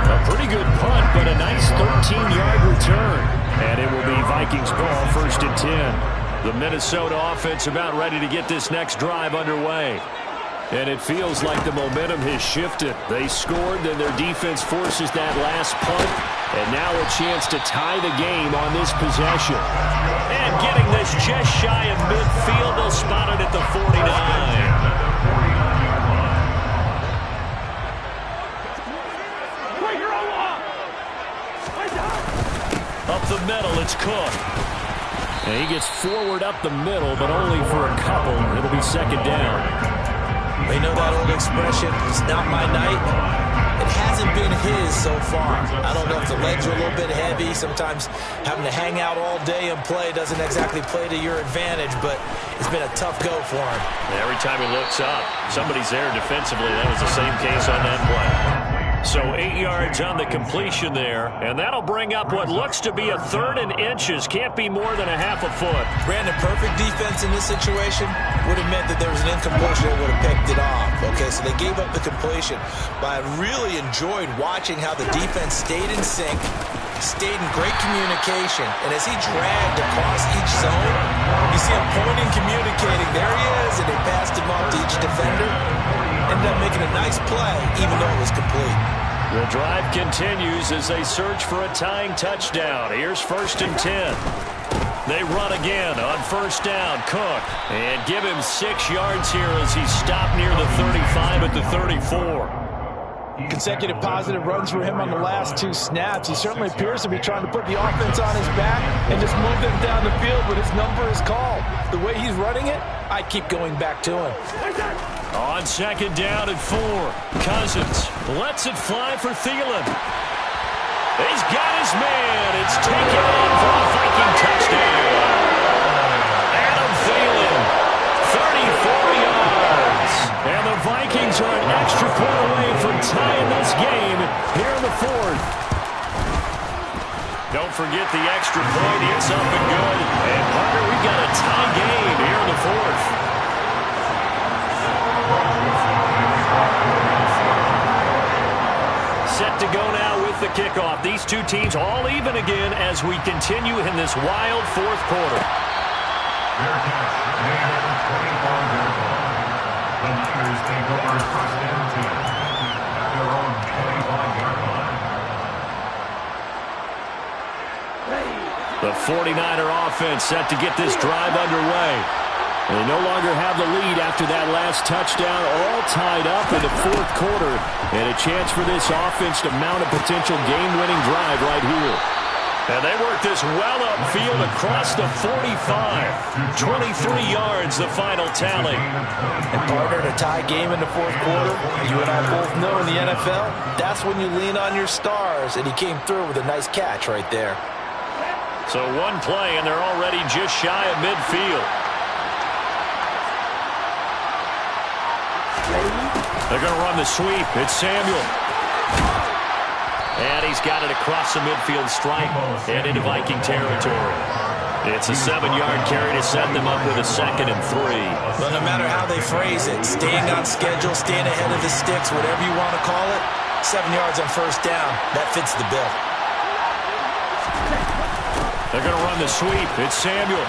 A pretty good punt, but a nice 13-yard return. And it will be Vikings ball, 1st and 10. The Minnesota offense about ready to get this next drive underway. And it feels like the momentum has shifted. They scored, then their defense forces that last punt. And now a chance to tie the game on this possession. And getting this just shy of midfield, they'll spot it at the 49. Up the middle, it's Cook. And he gets forward up the middle, but only for a couple. It'll be 2nd down. They know that old expression, it's not my night. It hasn't been his so far. I don't know if the legs are a little bit heavy. Sometimes having to hang out all day and play doesn't exactly play to your advantage, but it's been a tough go for him. Every time he looks up, somebody's there defensively. That was the same case on that play. So 8 yards on the completion there, and that'll bring up what looks to be a 3rd and inches. Can't be more than a half a foot. Brandon, perfect defense in this situation would have meant that there was an incompletion that would have picked it off. Okay, so they gave up the completion, but I really enjoyed watching how the defense stayed in sync, stayed in great communication, and as he dragged across each zone, you see him pointing, communicating. There he is, and they passed him off to each defender. Ended up making a nice play, even though it was complete. The drive continues as they search for a tying touchdown. Here's 1st and 10. They run again on 1st down. Cook. And give him 6 yards here as he's stopped near the 35 at the 34. Consecutive positive runs for him on the last 2 snaps. He certainly appears to be trying to put the offense on his back and just move them down the field, but his number is called. The way he's running it, I keep going back to him. On 2nd down and 4. Cousins lets it fly for Thielen. He's got his man. It's taken in for a Viking touchdown. Adam Thielen, 34 yards. And the Vikings are an extra point away from tying this game here in the 4th. Don't forget the extra point. It's up and good. And Parker, we've got a tie game here in the 4th. Set to go now with the kickoff. These two teams all even again as we continue in this wild 4th quarter. Fair catch, made at the 24-yard line. The Niners take over 1st and 10 at their own 25-yard line. The 49er offense set to get this drive underway. They no longer have the lead after that last touchdown, all tied up in the 4th quarter, and a chance for this offense to mount a potential game-winning drive right here. And they work this well upfield across the 45. 23 yards, the final tally. And partner, in a tie game in the 4th quarter, you and I both know in the NFL, that's when you lean on your stars, and he came through with a nice catch right there. So 1 play, and they're already just shy of midfield. They're going to run the sweep. It's Samuel. And he's got it across the midfield stripe and into Viking territory. It's a 7-yard carry to set them up with a 2nd and 3. Well, no matter how they phrase it, staying on schedule, staying ahead of the sticks, whatever you want to call it, 7 yards on 1st down, that fits the bill. They're going to run the sweep. It's Samuel.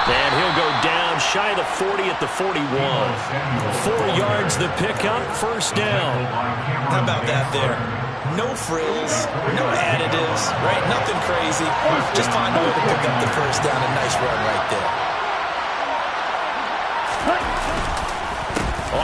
And he'll go down shy of the 40 at the 41. 4 yards the pickup, 1st down. How about that there? No frills, no additives, right? Nothing crazy. Just find a way to pick up the 1st down. A nice run right there.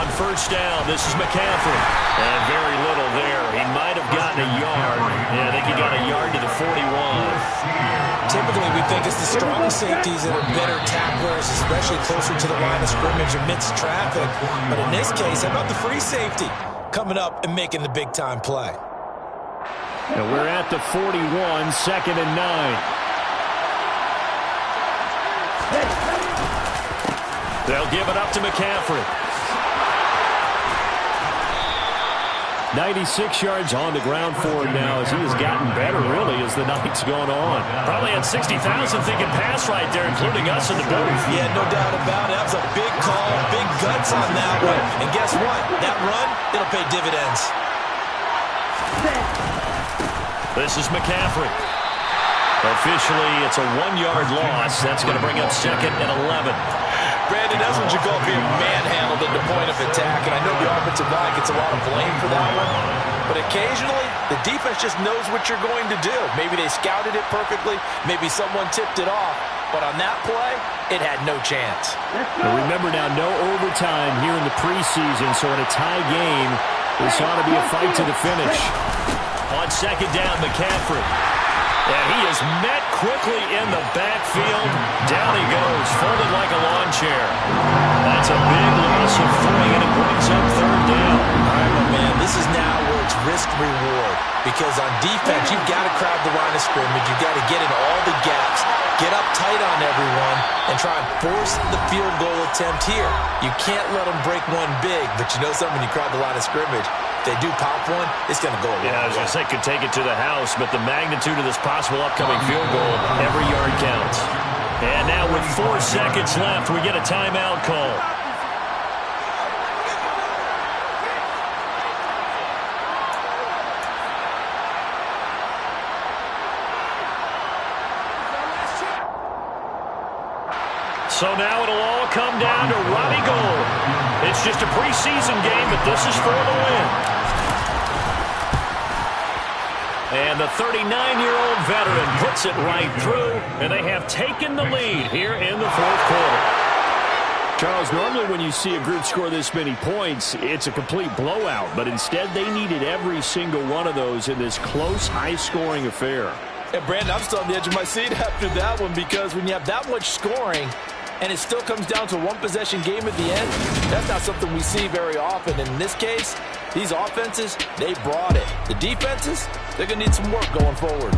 On 1st down, this is McCaffrey. And very little there. He might have gotten a yard. Yeah, I think he got a yard to the 41. Typically, we think it's the strong safeties that are better tacklers, especially closer to the line of scrimmage amidst traffic. But in this case, how about the free safety coming up and making the big-time play? And we're at the 41, 2nd and 9. They'll give it up to McCaffrey. 96 yards on the ground for him now as he has gotten better, really, as the night's gone on. Probably had 60,000 thinking pass right there, including us in the booth. Yeah, no doubt about it. That was a big call, big guts on that one. And guess what? That run, it'll pay dividends. This is McCaffrey. Officially, it's a 1-yard loss. That's going to bring up 2nd and 11. Brandon, that's what you call being manhandled at the point of attack. And I know the offensive line gets a lot of blame for that one. But occasionally, the defense just knows what you're going to do. Maybe they scouted it perfectly. Maybe someone tipped it off. But on that play, it had no chance. Well, remember now, no overtime here in the preseason. So in a tie game, this ought to be a fight to the finish. On 2nd down, McCaffrey. And he is met quickly in the backfield. Down he goes, folded like a lawn chair. That's a big loss of 3, and it brings up 3rd down. All right, my man, this is now where it's risk-reward. Because on defense, you've got to crowd the line of scrimmage. You've got to get in all the gaps, get up tight on everyone, and try and force the field goal attempt here. You can't let them break one big, but you know something, when you crowd the line of scrimmage, if they do pop one, it's going to go away. Yeah, I was going to say, could take it to the house, but the magnitude of this possible upcoming field goal, every yard counts. And now with 4 seconds left, we get a timeout call. So now it'll all come down to Robbie Gould. It's just a preseason game, but this is for the win. And the 39-year-old veteran puts it right through, and they have taken the lead here in the 4th quarter. Charles, normally when you see a group score this many points, it's a complete blowout, but instead they needed every single one of those in this close, high-scoring affair. And Brandon, I'm still on the edge of my seat after that one, because when you have that much scoring and it still comes down to a one-possession game at the end, that's not something we see very often. And in this case, these offenses, they brought it. The defenses, they're going to need some work going forward.